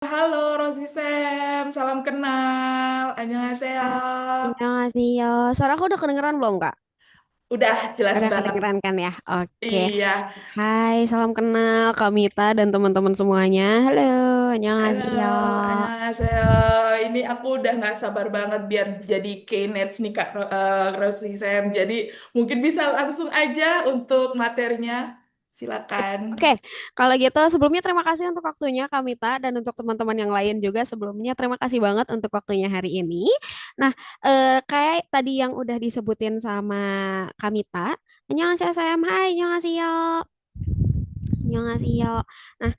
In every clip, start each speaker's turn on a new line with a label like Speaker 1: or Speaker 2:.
Speaker 1: Halo Rosi Sam, salam kenal. Annyeonghaseyo.
Speaker 2: Annyeonghaseyo. Suara aku udah kedengeran belum, Kak?
Speaker 1: Udah jelas
Speaker 2: Udah
Speaker 1: banget.
Speaker 2: kedengeran kan ya? Oke.
Speaker 1: Iya.
Speaker 2: Hai, salam kenal Kak Mita dan teman-teman semuanya. Halo,
Speaker 1: Halo,
Speaker 2: annyeonghaseyo.
Speaker 1: annyeonghaseyo. Ini aku udah nggak sabar banget biar jadi K-Nets nih Kak Rosi Sam. Jadi mungkin bisa langsung aja untuk materinya. Silakan.
Speaker 2: Oke, kalau gitu sebelumnya terima kasih untuk waktunya Kak Mita dan untuk teman-teman yang lain juga sebelumnya terima kasih banget untuk waktunya hari ini. Nah, kayak tadi yang udah disebutin sama Kak Mita, annyeonghaseyo sayang. Hai, annyeonghaseyo. Annyeonghaseyo. Nah,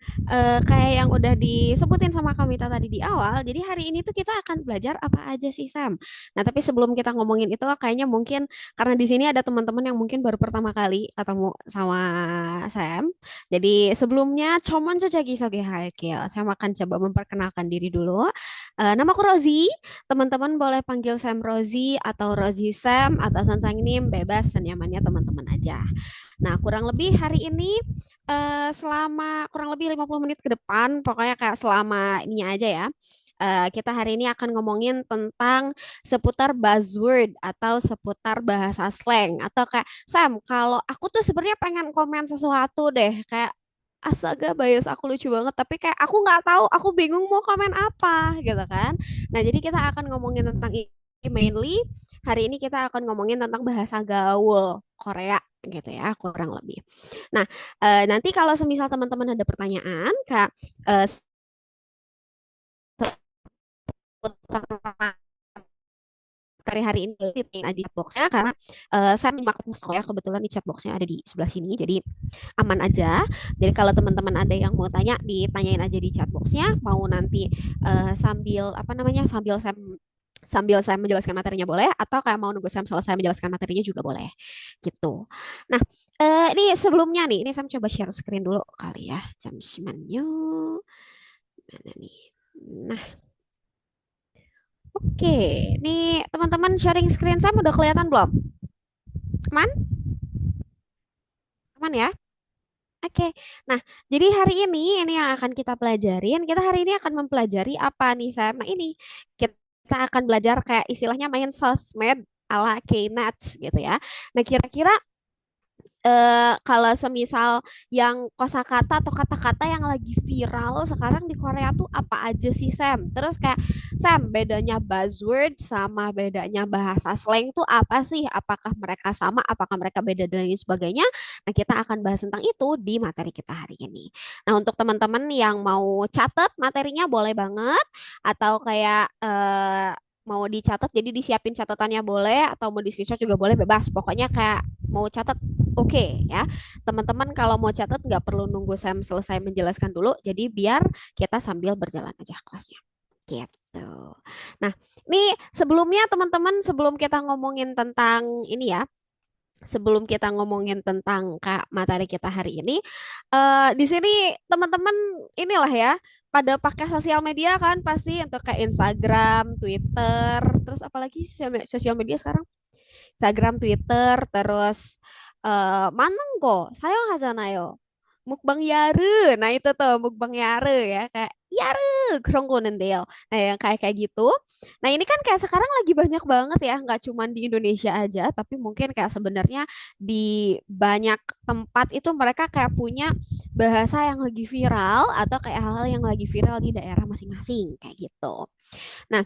Speaker 2: kayak yang udah disebutin sama Kamita tadi di awal, jadi hari ini tuh kita akan belajar apa aja sih, Sam? Nah, tapi sebelum kita ngomongin itu, kayaknya mungkin karena di sini ada teman-teman yang mungkin baru pertama kali ketemu sama Sam. Jadi sebelumnya, Chomon Jojagi Soge Haekyo. Saya akan coba memperkenalkan diri dulu. Namaku Rozi. Teman-teman boleh panggil Sam Rozi atau Rozi Sam atau Sansang Nim, bebas senyamannya teman-teman aja. Nah, kurang lebih hari ini selama kurang lebih 50 menit ke depan, pokoknya kayak selama ininya aja ya. Kita hari ini akan ngomongin tentang seputar buzzword atau seputar bahasa slang atau kayak Sam, kalau aku tuh sebenarnya pengen komen sesuatu deh, kayak astaga bias aku lucu banget tapi kayak aku nggak tahu aku bingung mau komen apa gitu kan. Nah, jadi kita akan ngomongin tentang ini mainly hari ini kita akan ngomongin tentang bahasa gaul Korea gitu ya kurang lebih. Nah, nanti kalau semisal teman-teman ada pertanyaan, Kak, seputar materi hari ini ditanyain aja di chatboxnya karena saya menyimak posko ya kebetulan di chatboxnya ada di sebelah sini jadi aman aja. Jadi kalau teman-teman ada yang mau tanya ditanyain aja di chatboxnya mau nanti sambil apa namanya sambil saya menjelaskan materinya boleh atau kayak mau nunggu saya selesai menjelaskan materinya juga boleh gitu. Nah, ini sebelumnya nih, ini saya coba share screen dulu kali ya. Jam yuk. Mana nih? Nah, oke. Nih teman-teman sharing screen saya udah kelihatan belum? Aman? Aman ya? Oke. Nah, jadi hari ini yang akan kita pelajarin, kita hari ini akan mempelajari apa nih, Sam? Nah, ini kita akan belajar kayak istilahnya main sosmed ala Knuts gitu ya. Nah, kira-kira kalau semisal yang kosakata atau kata-kata yang lagi viral sekarang di Korea tuh apa aja sih, Sam? Terus kayak Sam, bedanya buzzword sama bedanya bahasa slang tuh apa sih? Apakah mereka sama? Apakah mereka beda dan lain sebagainya? Nah, kita akan bahas tentang itu di materi kita hari ini. Nah, untuk teman-teman yang mau catat materinya boleh banget atau kayak mau dicatat jadi disiapin catatannya boleh atau mau di screenshot juga boleh bebas pokoknya kayak mau catat. Oke ya, teman-teman kalau mau catat nggak perlu nunggu Sam selesai menjelaskan dulu, jadi biar kita sambil berjalan aja kelasnya. Gitu. Nah, ini sebelumnya teman-teman sebelum kita ngomongin tentang ini ya, sebelum kita ngomongin tentang Kak materi kita hari ini, di sini teman-teman inilah ya, pada pakai sosial media kan pasti untuk kayak Instagram, Twitter, terus apalagi sosial media sekarang? Instagram, Twitter, terus 만능 거 사용하잖아요. mukbang yaru. Nah, itu tuh mukbang yaru ya kayak yaru 그런 거는데요. Nah, yang kayak kayak gitu. Nah, ini kan kayak sekarang lagi banyak banget ya, nggak cuma di Indonesia aja, tapi mungkin kayak sebenarnya di banyak tempat itu mereka kayak punya bahasa yang lagi viral atau kayak hal-hal yang lagi viral di daerah masing-masing kayak gitu. Nah,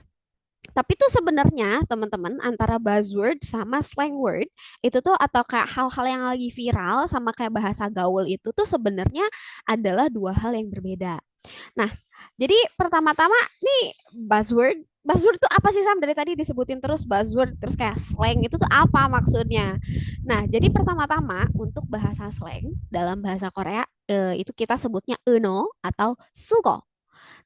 Speaker 2: tapi tuh sebenarnya teman-teman antara buzzword sama slang word itu tuh atau kayak hal-hal yang lagi viral sama kayak bahasa gaul itu tuh sebenarnya adalah dua hal yang berbeda. Nah, jadi pertama-tama nih buzzword Buzzword tuh apa sih Sam? Dari tadi disebutin terus buzzword, terus kayak slang itu tuh apa maksudnya? Nah, jadi pertama-tama untuk bahasa slang dalam bahasa Korea itu kita sebutnya eno atau sugo.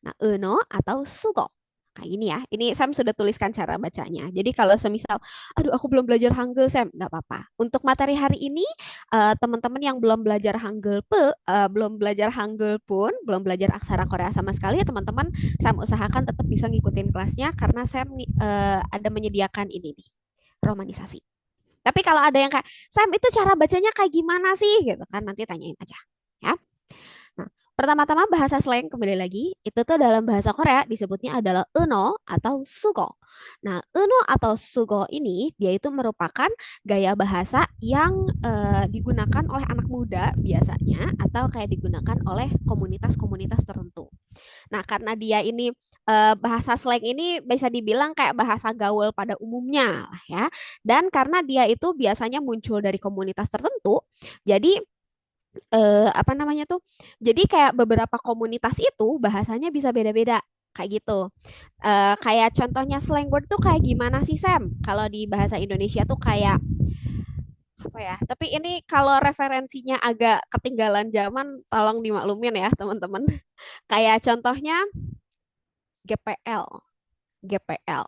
Speaker 2: Nah, eno atau sugo. Nah, ini ya, ini Sam sudah tuliskan cara bacanya. Jadi kalau semisal, aduh aku belum belajar Hangul Sam, nggak apa-apa. Untuk materi hari ini, teman-teman yang belum belajar belum belajar Hangul pun, belum belajar aksara Korea sama sekali, ya teman-teman Sam usahakan tetap bisa ngikutin kelasnya karena Sam ada menyediakan ini nih, romanisasi. Tapi kalau ada yang kayak, Sam itu cara bacanya kayak gimana sih? Gitu kan, nanti tanyain aja. Ya. Pertama-tama bahasa slang kembali lagi, itu tuh dalam bahasa Korea disebutnya adalah eno atau sugo. Nah, eno atau sugo ini dia itu merupakan gaya bahasa yang digunakan oleh anak muda biasanya atau kayak digunakan oleh komunitas-komunitas tertentu. Nah, karena dia ini bahasa slang ini bisa dibilang kayak bahasa gaul pada umumnya lah ya. Dan karena dia itu biasanya muncul dari komunitas tertentu, jadi apa namanya tuh? Jadi kayak beberapa komunitas itu bahasanya bisa beda-beda kayak gitu. Kayak contohnya slang word tuh kayak gimana sih Sam? Kalau di bahasa Indonesia tuh kayak apa ya? Tapi ini kalau referensinya agak ketinggalan zaman, tolong dimaklumin ya teman-teman. Kayak contohnya GPL. GPL.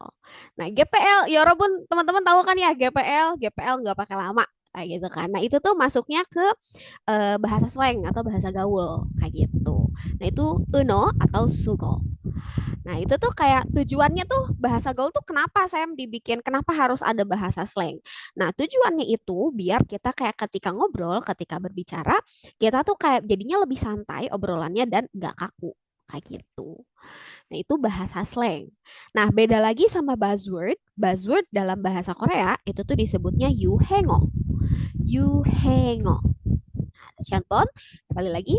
Speaker 2: Nah, GPL, ya walaupun teman-teman tahu kan ya GPL nggak pakai lama kayak gitu kan. Nah, itu tuh masuknya ke bahasa slang atau bahasa gaul kayak gitu. Nah, itu uno atau sugo. Nah, itu tuh kayak tujuannya tuh bahasa gaul tuh kenapa Sam dibikin, kenapa harus ada bahasa slang. Nah, tujuannya itu biar kita kayak ketika ngobrol, ketika berbicara, kita tuh kayak jadinya lebih santai obrolannya dan nggak kaku kayak gitu. Nah, itu bahasa slang. Nah, beda lagi sama buzzword. Buzzword dalam bahasa Korea itu tuh disebutnya yuhengo. Yuhengo. Nah, contoh sekali lagi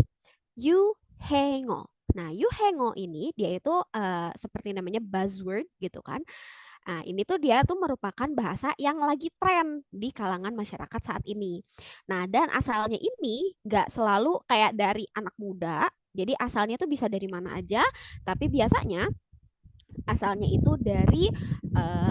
Speaker 2: yuhengo. Nah, yuhengo ini dia itu seperti namanya buzzword gitu kan. Nah, ini tuh dia tuh merupakan bahasa yang lagi tren di kalangan masyarakat saat ini. Nah, dan asalnya ini nggak selalu kayak dari anak muda. Jadi asalnya tuh bisa dari mana aja, tapi biasanya asalnya itu dari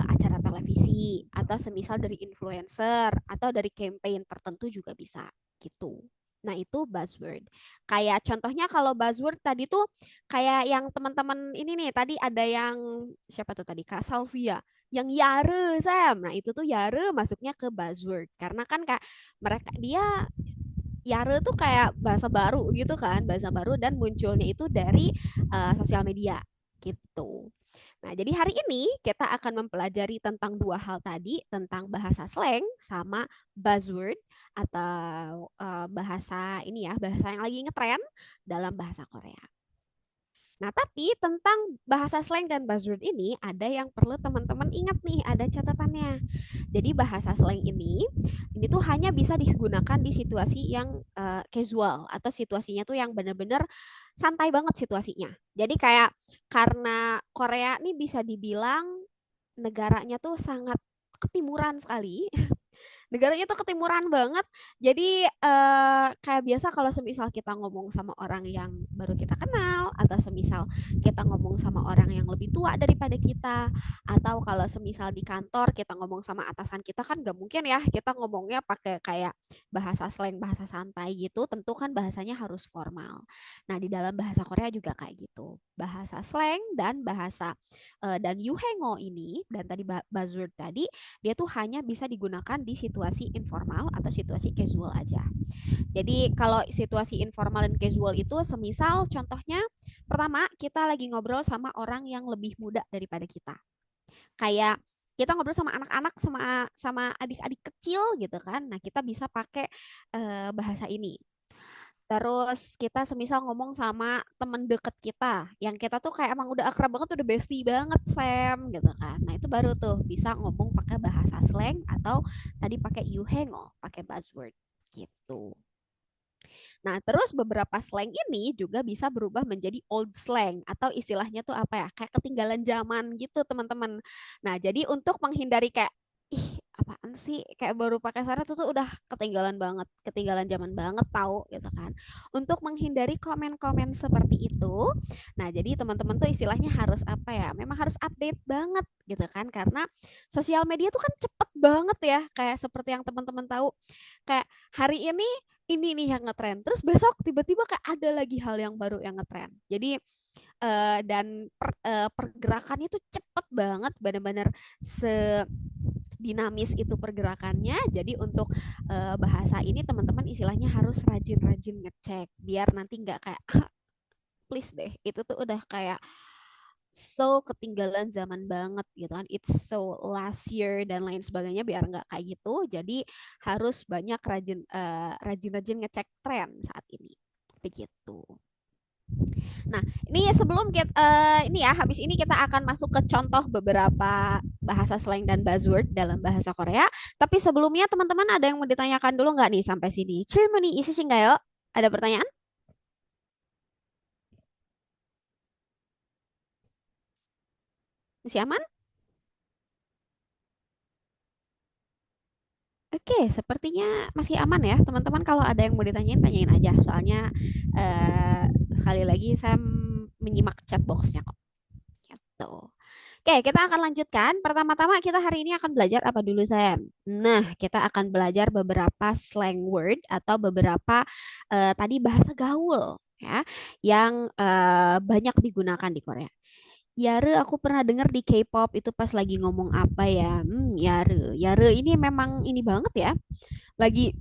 Speaker 2: acara televisi atau semisal dari influencer atau dari campaign tertentu juga bisa gitu. Nah, itu buzzword. Kayak contohnya kalau buzzword tadi tuh kayak yang teman-teman ini nih tadi ada yang siapa tuh tadi Kak Salvia yang Yare Sam. Nah, itu tuh Yare masuknya ke buzzword karena kan kayak mereka dia Yare tuh kayak bahasa baru gitu kan, bahasa baru dan munculnya itu dari sosial media gitu. Nah, jadi hari ini kita akan mempelajari tentang dua hal tadi, tentang bahasa slang sama buzzword atau bahasa ini ya, bahasa yang lagi ngetren dalam bahasa Korea. Nah, tapi tentang bahasa slang dan buzzword ini ada yang perlu teman-teman ingat nih, ada catatannya. Jadi bahasa slang ini tuh hanya bisa digunakan di situasi yang casual atau situasinya tuh yang benar-benar santai banget situasinya. Jadi kayak karena Korea nih bisa dibilang negaranya tuh sangat ketimuran sekali. Negaranya tuh ketimuran banget. Jadi kayak biasa kalau semisal kita ngomong sama orang yang baru kita kenal atau semisal kita ngomong sama orang yang lebih tua daripada kita atau kalau semisal di kantor kita ngomong sama atasan kita kan gak mungkin ya kita ngomongnya pakai kayak bahasa slang, bahasa santai gitu. Tentu kan bahasanya harus formal. Nah, di dalam bahasa Korea juga kayak gitu. Bahasa slang dan bahasa dan yuhengo ini dan tadi buzzword tadi dia tuh hanya bisa digunakan di situasi informal atau situasi casual aja. Jadi kalau situasi informal dan casual itu semisal contohnya pertama kita lagi ngobrol sama orang yang lebih muda daripada kita. Kayak kita ngobrol sama anak-anak sama sama adik-adik kecil gitu kan. Nah, kita bisa pakai bahasa ini. Terus kita semisal ngomong sama temen deket kita, yang kita tuh kayak emang udah akrab banget, udah bestie banget, Sam, gitu kan. Nah, itu baru tuh bisa ngomong pakai bahasa slang atau tadi pakai yuhengo, pakai buzzword gitu. Nah, terus beberapa slang ini juga bisa berubah menjadi old slang atau istilahnya tuh apa ya? Kayak ketinggalan zaman gitu, teman-teman. Nah, jadi untuk menghindari kayak ih, apaan sih? Kayak baru pakai sarah tuh udah ketinggalan banget, ketinggalan zaman banget tahu gitu kan. Untuk menghindari komen-komen seperti itu, nah jadi teman-teman tuh istilahnya harus apa ya? Memang harus update banget gitu kan karena sosial media tuh kan cepet banget ya kayak seperti yang teman-teman tahu kayak hari ini nih yang ngetren. Terus besok tiba-tiba kayak ada lagi hal yang baru yang ngetren. Jadi dan pergerakannya tuh cepet banget, benar-benar sedinamis itu pergerakannya. Jadi untuk bahasa ini teman-teman istilahnya harus rajin-rajin ngecek biar nanti nggak kayak ah, please deh itu tuh udah kayak so ketinggalan zaman banget gitu kan it's so last year dan lain sebagainya biar nggak kayak gitu jadi harus banyak rajin-rajin ngecek tren saat ini begitu. Nah, ini sebelum kita ini ya, habis ini kita akan masuk ke contoh beberapa bahasa slang dan buzzword dalam bahasa Korea. Tapi sebelumnya teman-teman ada yang mau ditanyakan dulu nggak nih sampai sini? 질문이 있으신가요? Ada pertanyaan? Masih aman? Oke, sepertinya masih aman ya, teman-teman. Kalau ada yang mau ditanyain, tanyain aja. Soalnya eh, sekali lagi saya menyimak chat boxnya kok. Gitu. Oke, kita akan lanjutkan. Pertama-tama kita hari ini akan belajar apa dulu, Sam? Nah, kita akan belajar beberapa slang word atau beberapa tadi bahasa gaul ya yang banyak digunakan di Korea. Yare aku pernah dengar di K-pop itu pas lagi ngomong apa ya? Yare. Yare ini memang ini banget ya. Lagi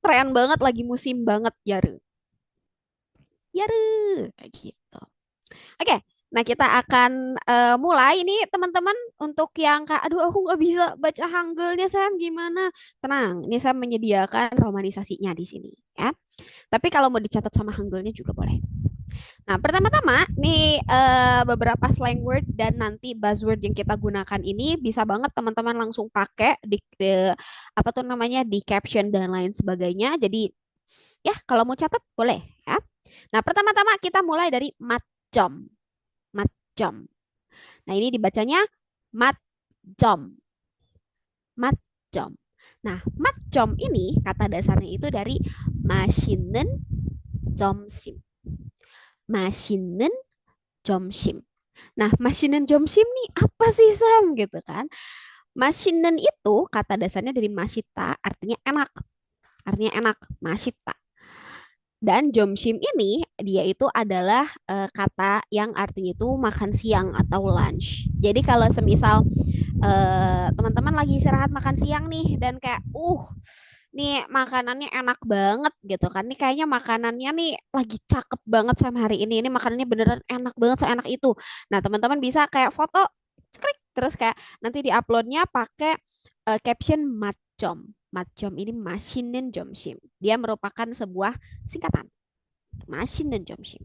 Speaker 2: tren banget, lagi musim banget Yare. Yare kayak gitu. Oke, nah kita akan mulai ini teman-teman untuk yang kak, aduh aku nggak bisa baca Hanggelnya Sam gimana? Tenang, ini saya menyediakan romanisasinya di sini ya. Tapi kalau mau dicatat sama Hanggelnya juga boleh. Nah, pertama-tama nih beberapa slang word dan nanti buzzword yang kita gunakan ini bisa banget teman-teman langsung pakai di apa tuh namanya di caption dan lain sebagainya. Jadi ya kalau mau catat boleh ya. Nah, pertama-tama kita mulai dari matjom. Matjom. Nah, ini dibacanya matjom. Matjom. Nah, matjom ini kata dasarnya itu dari masinen 점심. 맛있는 점심. Nah, masinen 점심 nih apa sih Sam gitu kan? Masinen itu kata dasarnya dari masita artinya enak. Artinya enak, masita. Dan jomsim ini dia itu adalah kata yang artinya itu makan siang atau lunch. Jadi kalau semisal teman-teman lagi istirahat makan siang nih dan kayak nih makanannya enak banget gitu kan. Nih kayaknya makanannya nih lagi cakep banget sama hari ini. Ini makanannya beneran enak banget seenak itu. Nah, teman-teman bisa kayak foto klik terus kayak nanti diuploadnya pakai caption matchom. Matchom ini masinin jomsim. Dia merupakan sebuah singkatan. Masinin jomsim.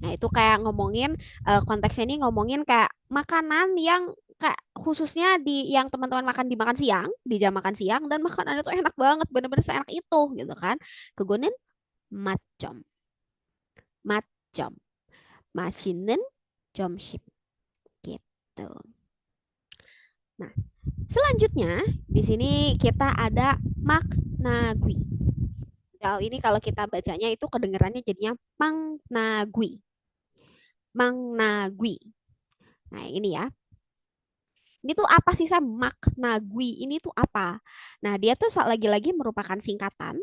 Speaker 2: Nah, itu kayak ngomongin konteksnya ini ngomongin kayak makanan yang kayak khususnya di yang teman-teman makan di makan siang, di jam makan siang dan makanannya tuh enak banget, bener-bener seenak itu gitu kan. Kegunin matjom. Matjom. Masinin jomsim gitu. Nah, selanjutnya di sini kita ada maknagui. Nah, ini kalau kita bacanya itu kedengarannya jadinya mangnagui. Mangnagui. Nah, ini ya. Ini tuh apa sih Sam? Makna gui ini tuh apa? Nah, dia tuh lagi-lagi merupakan singkatan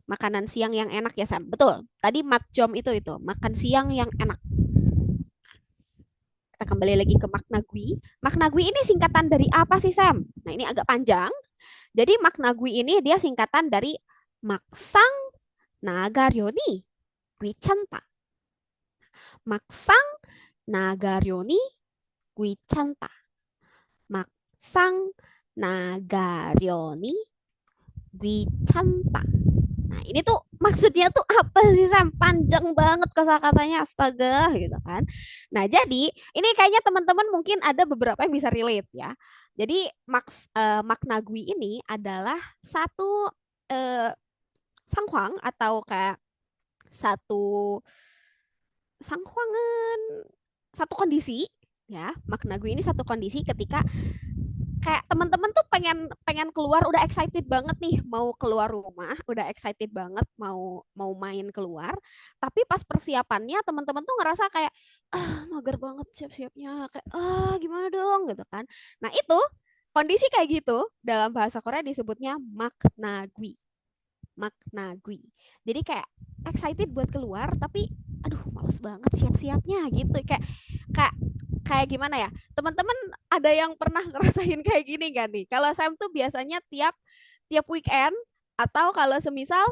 Speaker 2: makanan siang yang enak ya Sam. Betul. Tadi matjom itu makan siang yang enak. Kita kembali lagi ke makna gui. Makna gui ini singkatan dari apa sih Sam? Nah, ini agak panjang. Jadi makna gui ini dia singkatan dari maksang nagaryoni gui chanta. Maksang nagaryoni gui chanta. Maksang nagaryoni 귀찮다. Nah, ini tuh maksudnya tuh apa sih Sam? Panjang banget kosakatanya, astaga gitu kan. Nah, jadi ini kayaknya teman-teman mungkin ada beberapa yang bisa relate ya. Jadi makna gui ini adalah satu eh, sanghuang atau kayak satu sanghuangan satu kondisi ya. Makna gui ini satu kondisi ketika kayak teman-teman tuh pengen pengen keluar udah excited banget nih mau keluar rumah udah excited banget mau mau main keluar tapi pas persiapannya teman-teman tuh ngerasa kayak mager banget siap-siapnya kayak gimana dong gitu kan nah itu kondisi kayak gitu dalam bahasa Korea disebutnya maknagui maknagui jadi kayak excited buat keluar tapi aduh males banget siap-siapnya gitu kayak kayak kayak gimana ya teman-teman ada yang pernah ngerasain kayak gini gak nih kalau Sam tuh biasanya tiap tiap weekend atau kalau semisal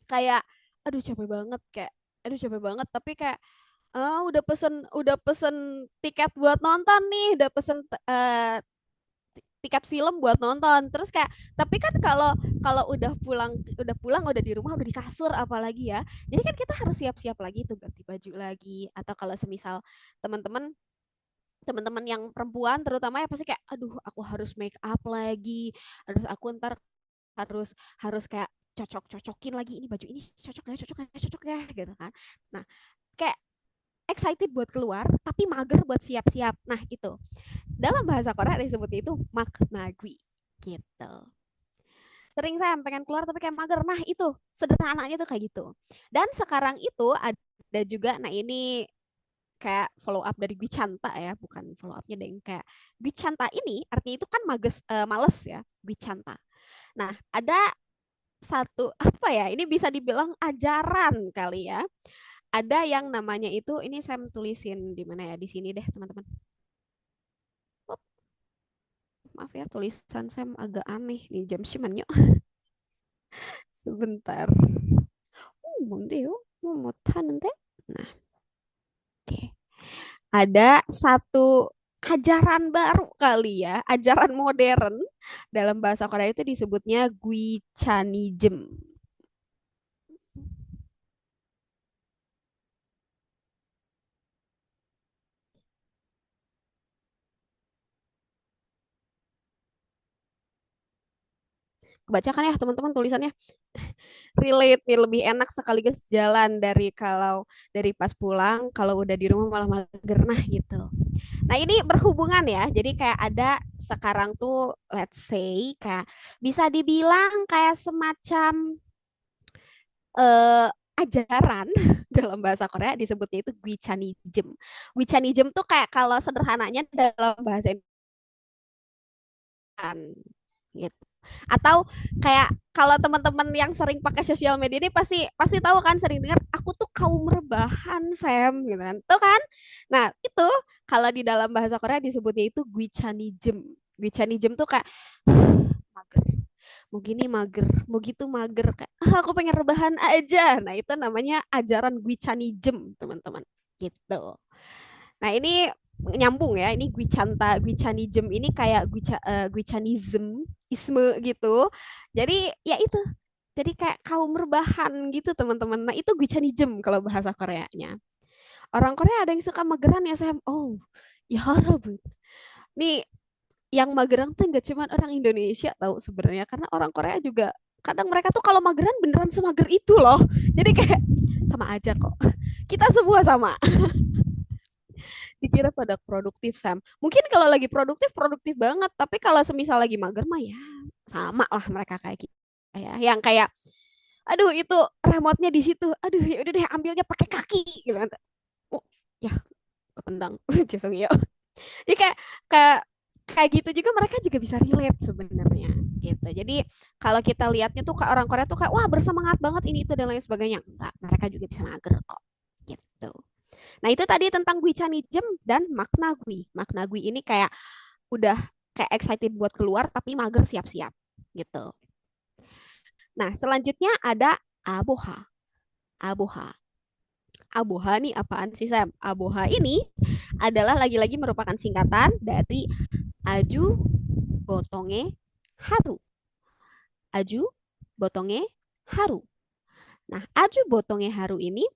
Speaker 2: kayak aduh capek banget kayak aduh capek banget tapi kayak udah pesen tiket buat nonton nih udah pesen tiket film buat nonton. Terus kayak tapi kan kalau kalau udah pulang udah di rumah udah di kasur apalagi ya. Jadi kan kita harus siap-siap lagi tuh ganti baju lagi atau kalau semisal teman-teman teman-teman yang perempuan terutama ya pasti kayak aduh aku harus make up lagi, harus aku ntar harus harus kayak cocok-cocokin lagi ini baju ini cocok ya gitu kan. Nah, kayak excited buat keluar tapi mager buat siap-siap. Nah, itu. Dalam bahasa Korea disebutnya itu maknagwi gitu. Sering saya pengen keluar tapi kayak mager. Nah, itu sederhananya tuh kayak gitu. Dan sekarang itu ada juga nah ini kayak follow up dari Gwicanta ya, bukan follow upnya deh kayak Gwicanta ini artinya itu kan males ya, Gwicanta. Nah, ada satu apa ya? Ini bisa dibilang ajaran kali ya. Ada yang namanya itu ini saya tulisin di mana ya? Di sini deh, teman-teman. Oh, maaf ya tulisan saya agak aneh nih jam simannya. Sebentar. 뭔데요? 못하는데? Nah, oke. Ada satu ajaran baru kali ya, ajaran modern dalam bahasa Korea itu disebutnya Gwichanism. Bacakan ya teman-teman tulisannya. Relate nih lebih enak sekaligus jalan dari kalau dari pas pulang kalau udah di rumah malah mager nah gitu. Nah ini berhubungan ya jadi kayak ada sekarang tuh let's say kayak bisa dibilang kayak semacam eh, ajaran dalam bahasa Korea disebutnya itu Gwichanism. Gwichanism tuh kayak kalau sederhananya dalam bahasa Indonesia gitu. Atau kayak kalau teman-teman yang sering pakai sosial media ini pasti pasti tahu kan sering dengar aku tuh kaum rebahan Sam gitu kan. Tuh kan? Nah, itu kalau di dalam bahasa Korea disebutnya itu Gwichanism. Gwichanism tuh kayak mager. Mau gini mager, mau gitu mager kayak aku pengen rebahan aja. Nah, itu namanya ajaran Gwichanism, teman-teman. Gitu. Nah, ini nyambung ya. Ini Gwichanism ini kayak Gwichanism, isme gitu. Jadi ya itu. Jadi kayak kaum rebahan gitu teman-teman. Nah itu Gwichanism kalau bahasa Koreanya. Orang Korea ada yang suka mageran ya Sam. Oh ya Rabbi. Nih yang mageran tuh nggak cuma orang Indonesia tahu sebenarnya. Karena orang Korea juga kadang mereka tuh kalau mageran beneran semager itu loh. Jadi kayak sama aja kok. Kita semua sama. Dikira pada produktif Sam. Mungkin kalau lagi produktif produktif banget, tapi kalau semisal lagi mager mah ya sama lah mereka kayak gitu. Ya, yang kayak aduh itu remote-nya di situ. Aduh ya udah deh ambilnya pakai kaki gitu kan. Oh, ya ketendang. Jisung ya. Jadi kayak kayak kayak gitu juga mereka juga bisa relate sebenarnya gitu. Jadi kalau kita lihatnya tuh kayak orang Korea tuh kayak wah bersemangat banget ini itu dan lain sebagainya. Enggak, mereka juga bisa mager kok. Gitu. Nah, itu tadi tentang Gwichanism dan makna Gwi. Makna Gwi ini kayak udah kayak excited buat keluar tapi mager siap-siap gitu. Nah, selanjutnya ada Aboha. Aboha. Aboha nih apaan sih Sam? Aboha ini adalah lagi-lagi merupakan singkatan dari Aju Botonge Haru. Aju Botonge Haru. Nah, Aju Botonge Haru ini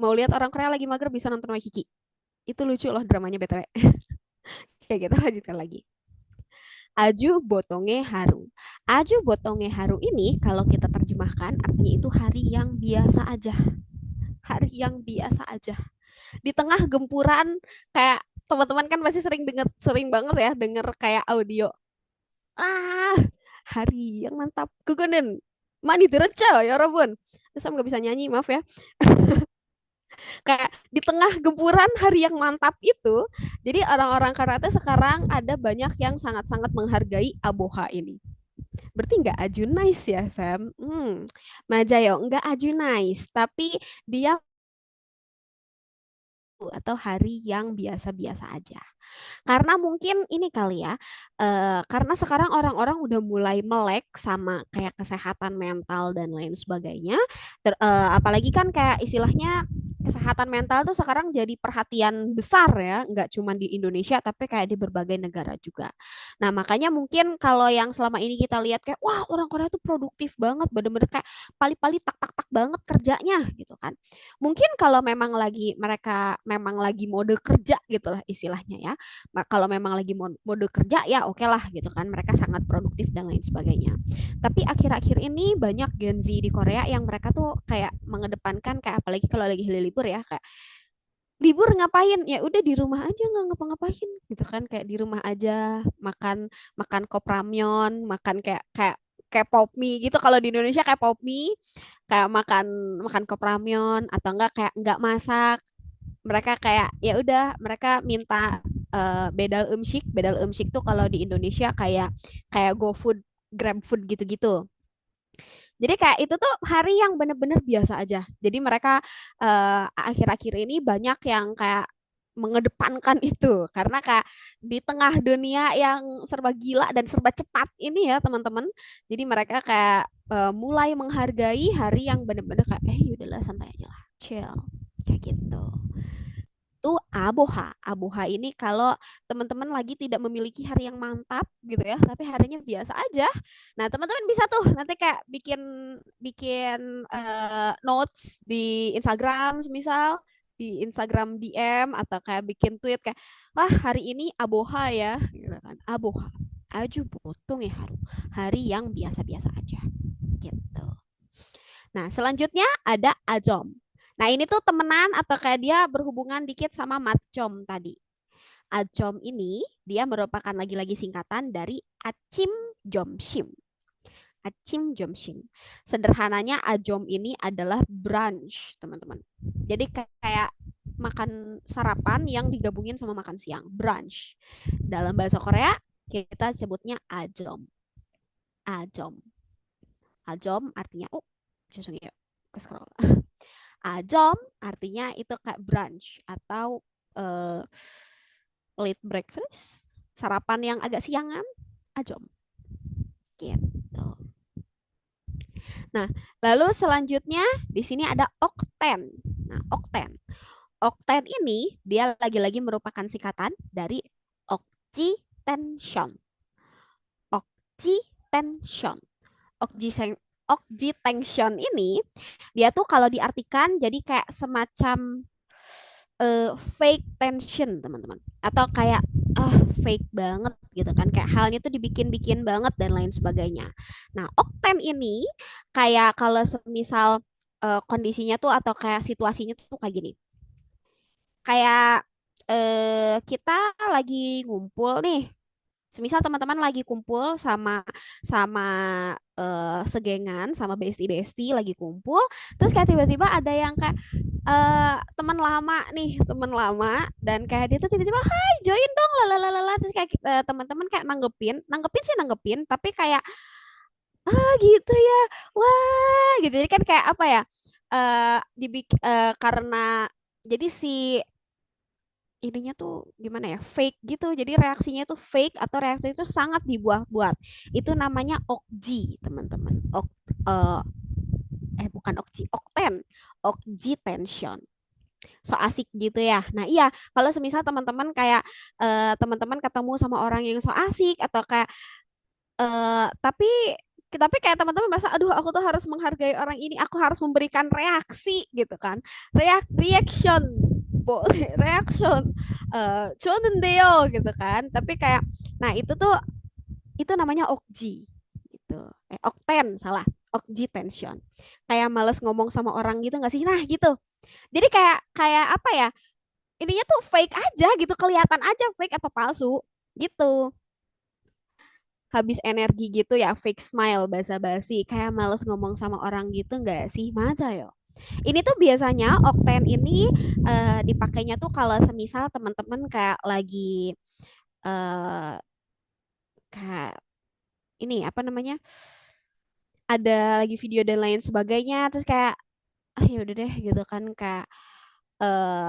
Speaker 2: mau lihat orang Korea lagi mager bisa nonton Waikiki. Itu lucu loh dramanya BTW. Kayak gitu lanjutkan lagi. Aju Botonge Haru. Aju Botonge Haru ini kalau kita terjemahkan artinya itu hari yang biasa aja. Hari yang biasa aja. Di tengah gempuran kayak teman-teman kan pasti sering denger sering banget ya denger kayak audio. Ah, hari yang mantap. Kukunin. Mani direcal ya Robun. Terus nggak bisa nyanyi, maaf ya. Kayak di tengah gempuran hari yang mantap itu, jadi orang-orang karate sekarang ada banyak yang sangat-sangat menghargai Aboha ini. Berarti nggak aju nice ya, Sam? Majayo nggak aju nice, tapi dia atau hari yang biasa-biasa aja. Karena mungkin ini kali ya, karena sekarang orang-orang udah mulai melek sama kayak kesehatan mental dan lain sebagainya. Apalagi kan kayak istilahnya kesehatan mental tuh sekarang jadi perhatian besar ya, nggak cuma di Indonesia tapi kayak di berbagai negara juga. Nah, makanya mungkin kalau yang selama ini kita lihat kayak wah orang Korea tuh produktif banget, bener-bener kayak pali-pali tak-tak-tak banget kerjanya gitu kan. Mungkin kalau memang lagi mereka memang lagi mode kerja gitu lah istilahnya ya. Kalau memang lagi mode kerja ya oke lah gitu kan, mereka sangat produktif dan lain sebagainya. Tapi akhir-akhir ini banyak Gen Z di Korea yang mereka tuh kayak mengedepankan kayak apalagi kalau lagi libur ya kayak libur ngapain ya udah di rumah aja nggak ngapa-ngapain gitu kan kayak di rumah aja makan makan kopramyeon makan kayak kayak kayak pop mie gitu kalau di Indonesia kayak pop mie kayak makan makan kopramyeon atau enggak kayak enggak masak mereka kayak ya udah mereka minta bedal umshik tuh kalau di Indonesia kayak kayak GoFood GrabFood gitu-gitu. Jadi kayak itu tuh hari yang bener-bener biasa aja. Jadi mereka akhir-akhir ini banyak yang kayak mengedepankan itu karena kayak di tengah dunia yang serba gila dan serba cepat ini ya teman-teman. Jadi mereka kayak mulai menghargai hari yang bener-bener kayak yaudahlah santai aja lah, chill kayak gitu itu aboha. Aboha ini kalau teman-teman lagi tidak memiliki hari yang mantap gitu ya, tapi harinya biasa aja. Nah, teman-teman bisa tuh nanti kayak bikin bikin notes di Instagram misal di Instagram DM atau kayak bikin tweet kayak wah hari ini aboha ya gitu kan. Aboha. Aju potong ya haru. Hari yang biasa-biasa aja gitu. Nah, selanjutnya ada Ajom. Nah, ini tuh temenan atau kayak dia berhubungan dikit sama Matchom tadi. Ajom ini dia merupakan lagi-lagi singkatan dari Achim Jomshim. Achim Jomshim. Sederhananya Ajom ini adalah brunch, teman-teman. Jadi kayak makan sarapan yang digabungin sama makan siang, brunch. Dalam bahasa Korea kita sebutnya Ajom. Ajom. Ajom artinya susung ya ke scroll. Ajom artinya itu kayak brunch atau uh, late breakfast, sarapan yang agak siangan, ajom gitu. Nah, lalu selanjutnya di sini ada okten. Nah, okten. Okten ini dia lagi-lagi merupakan singkatan dari okji tension. Okji tension. Okji tension ini dia tuh kalau diartikan jadi kayak semacam fake tension teman-teman atau kayak fake banget gitu kan kayak halnya tuh dibikin-bikin banget dan lain sebagainya. Nah, okten ini kayak kalau semisal kondisinya tuh atau kayak situasinya tuh kayak gini. Kayak kita lagi ngumpul nih. Semisal teman-teman lagi kumpul sama sama segengan sama besti-besti lagi kumpul, terus kayak tiba-tiba ada yang kayak teman lama nih, teman lama dan kayak dia tuh tiba-tiba, "Hai, join dong." Lalalala terus kayak teman-teman kayak nanggepin, nanggepin sih nanggepin, tapi kayak gitu ya. Wah, gitu. Jadi kan kayak apa ya? Karena jadi si ininya tuh gimana ya fake gitu jadi reaksinya tuh fake atau reaksi itu sangat dibuat-buat itu namanya okji teman-teman eh, bukan okji okten okji tension so asik gitu ya nah iya kalau semisal teman-teman kayak teman-teman ketemu sama orang yang so asik atau kayak tapi kayak teman-teman merasa aduh aku tuh harus menghargai orang ini aku harus memberikan reaksi gitu kan reaction reaction 좋은데요 gitu kan tapi kayak nah itu namanya okji gitu okten salah okji tension kayak males ngomong sama orang gitu nggak sih nah gitu jadi kayak kayak apa ya ininya tuh fake aja gitu kelihatan aja fake atau palsu gitu habis energi gitu ya fake smile basa-basi kayak males ngomong sama orang gitu nggak sih masa yo ini tuh biasanya Okten ini dipakainya tuh kalau semisal teman-teman kayak lagi eh kayak ini apa namanya ada lagi video dan lain sebagainya terus kayak ya udah deh gitu kan kayak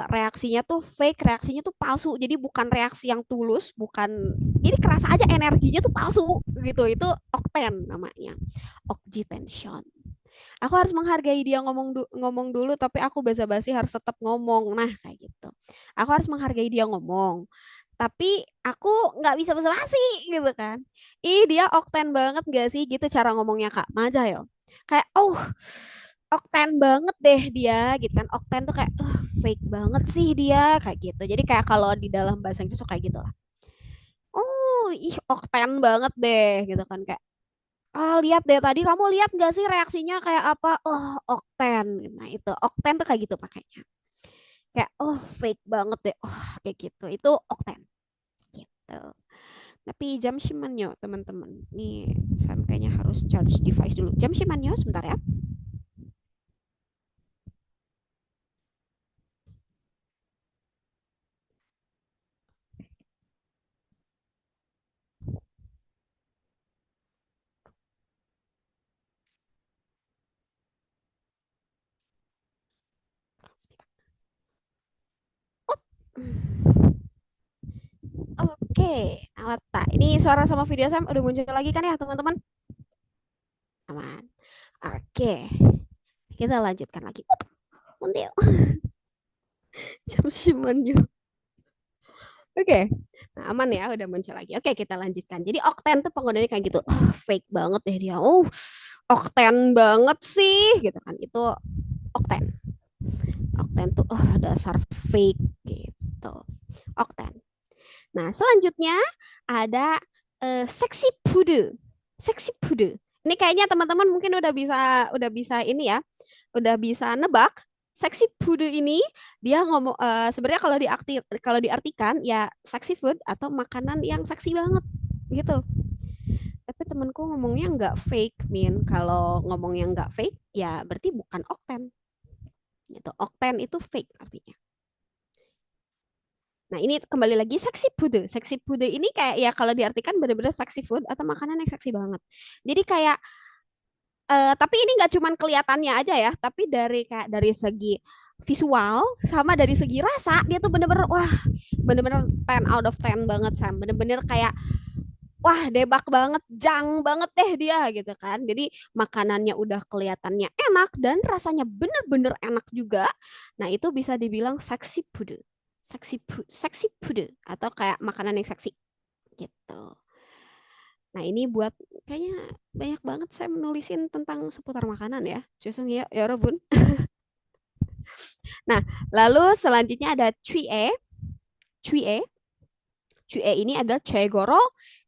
Speaker 2: reaksinya tuh fake, reaksinya tuh palsu. Jadi bukan reaksi yang tulus, bukan. Jadi kerasa aja energinya tuh palsu gitu. Itu okten namanya, okji tension. Aku harus menghargai dia ngomong dulu, tapi aku basa-basi harus tetap ngomong. Nah, kayak gitu. Aku harus menghargai dia ngomong, tapi aku nggak bisa basa-basi gitu kan. Ih, dia okten banget gak sih gitu cara ngomongnya Kak Maja yo. Kayak, okten banget deh dia gitu kan. Okten tuh kayak, fake banget sih dia kayak gitu. Jadi kayak kalau di dalam bahasa Inggris tuh kayak gitu lah. Oh, ih okten banget deh gitu kan kayak. Ah, lihat deh tadi kamu lihat gak sih reaksinya kayak apa? Oh, okten. Nah, itu okten tuh kayak gitu pakainya. Kayak fake banget deh. Oh, kayak gitu. Itu okten gitu. Tapi jam shimanyo teman-teman. Nih, saya kayaknya harus charge device dulu. Jam shimanyo sebentar ya. Oke, Awata. Ini suara sama video saya udah muncul lagi kan ya, teman-teman? Aman. Oke, kita lanjutkan lagi. Muntil. Jam shimanyo. Oke, nah, aman ya, udah muncul lagi. Oke, kita lanjutkan. Jadi Okten tuh penggunanya kayak gitu. Fake banget deh dia. Okten banget sih, gitu kan. Itu Okten. Okten tuh, dasar fake gitu. Okten. Nah, selanjutnya ada seksi pude. Seksi pude. Ini kayaknya teman-teman mungkin udah bisa ini ya, udah bisa nebak. Seksi pude ini dia ngomong sebenarnya kalau diartikan ya seksi food atau makanan yang seksi banget gitu. Tapi temanku ngomongnya nggak fake, Min. Kalau ngomongnya nggak fake, ya berarti bukan okten. Gitu. Okten itu fake artinya. Nah, ini kembali lagi seksi food. Seksi food ini kayak ya kalau diartikan benar-benar seksi food atau makanan yang seksi banget. Jadi kayak tapi ini nggak cuman kelihatannya aja ya, tapi dari segi visual sama dari segi rasa dia tuh bener-bener wah, bener-bener 10 out of 10 banget Sam. Bener-bener kayak wah, debak banget, jang banget deh dia gitu kan. Jadi makanannya udah kelihatannya enak dan rasanya bener-bener enak juga. Nah, itu bisa dibilang seksi food. Seksi food atau kayak makanan yang seksi gitu. Nah, ini buat kayaknya banyak banget saya menulisin tentang seputar makanan ya. Jusung ya, ya Robun. Nah, lalu selanjutnya ada Chue. Chue. Chue ini adalah 최고로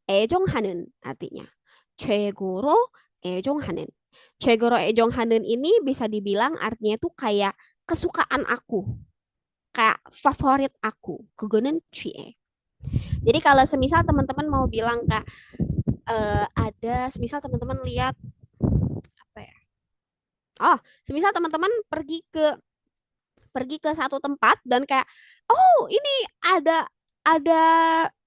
Speaker 2: 애정하는 artinya. 최고로 애정하는. 최고로 애정하는 ini bisa dibilang artinya itu kayak kesukaan aku, kayak favorit aku. 그거는 Chue. Jadi kalau semisal teman-teman mau bilang kak ada semisal teman-teman lihat apa ya? Oh, semisal teman-teman pergi ke satu tempat dan kayak ini ada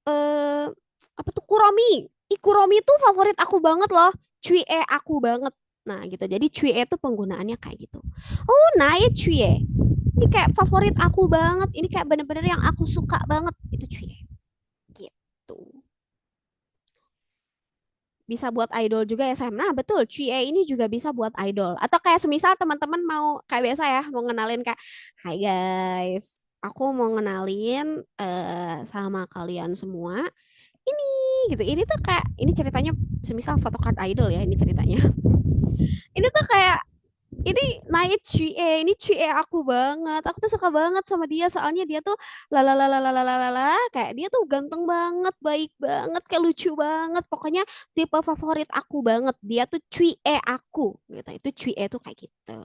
Speaker 2: eh apa tuh kuromi. Kuromi tuh favorit aku banget loh. Cuie aku banget. Nah, gitu. Jadi cuie itu penggunaannya kayak gitu. Oh, naik cuie. Ini kayak favorit aku banget. Ini kayak bener-bener yang aku suka banget. Itu cuie. Gitu. Bisa buat idol juga ya Sam. Nah betul, QA ini juga bisa buat idol. Atau kayak semisal teman-teman mau kayak biasa ya, mau ngenalin kayak, Hai guys, aku mau ngenalin sama kalian semua. Ini gitu. Ini tuh kayak ini ceritanya semisal photocard idol ya ini ceritanya. Ini tuh kayak ini naik CA, ini CA aku banget. Aku tuh suka banget sama dia soalnya dia tuh lalalalalalalalala kayak dia tuh ganteng banget, baik banget, kayak lucu banget. Pokoknya tipe favorit aku banget. Dia tuh CA aku gitu. Itu CA tuh kayak gitu.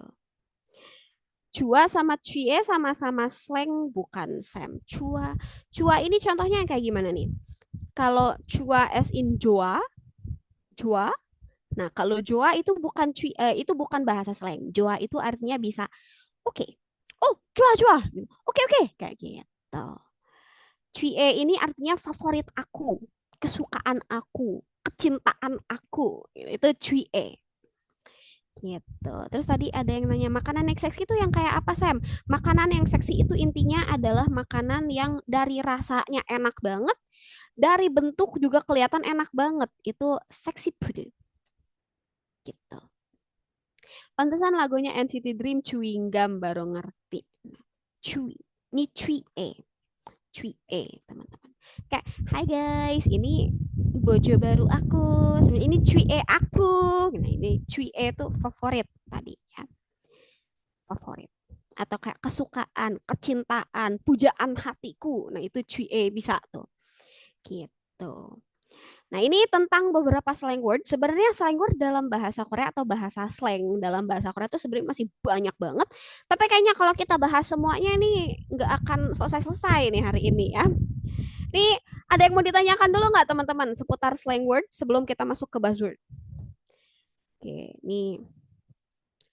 Speaker 2: Cua sama CA sama-sama slang bukan Sam. Cua. Cua ini contohnya yang kayak gimana nih? Kalau cua as in Joa, Joa. Nah, kalau Joa itu bukan bahasa slang. Joa itu artinya bisa oke. Okay. Oh, Joa, Joa. Oke, oke. Kayak gitu. Cue ini artinya favorit aku, kesukaan aku, kecintaan aku. Itu cue. Gitu. Terus tadi ada yang nanya makanan yang seksi itu yang kayak apa, Sam? Makanan yang seksi itu intinya adalah makanan yang dari rasanya enak banget, dari bentuk juga kelihatan enak banget. Itu seksi food. Gitu. Pantesan lagunya NCT Dream Chewing Gum baru ngerti. Chewy. Ini Cui E. Cui E, teman-teman. Kayak, hai guys, ini bojo baru aku. Sebenarnya ini Cui E aku. Nah, ini Cui E itu favorit tadi ya. Favorit. Atau kayak kesukaan, kecintaan, pujaan hatiku. Nah, itu Cui E bisa tuh. Gitu. Nah, ini tentang beberapa slang word. Sebenarnya slang word dalam bahasa Korea atau bahasa slang dalam bahasa Korea itu sebenarnya masih banyak banget. Tapi kayaknya kalau kita bahas semuanya ini nggak akan selesai-selesai nih hari ini ya. Nih, ada yang mau ditanyakan dulu nggak teman-teman seputar slang word sebelum kita masuk ke buzzword? Oke, nih.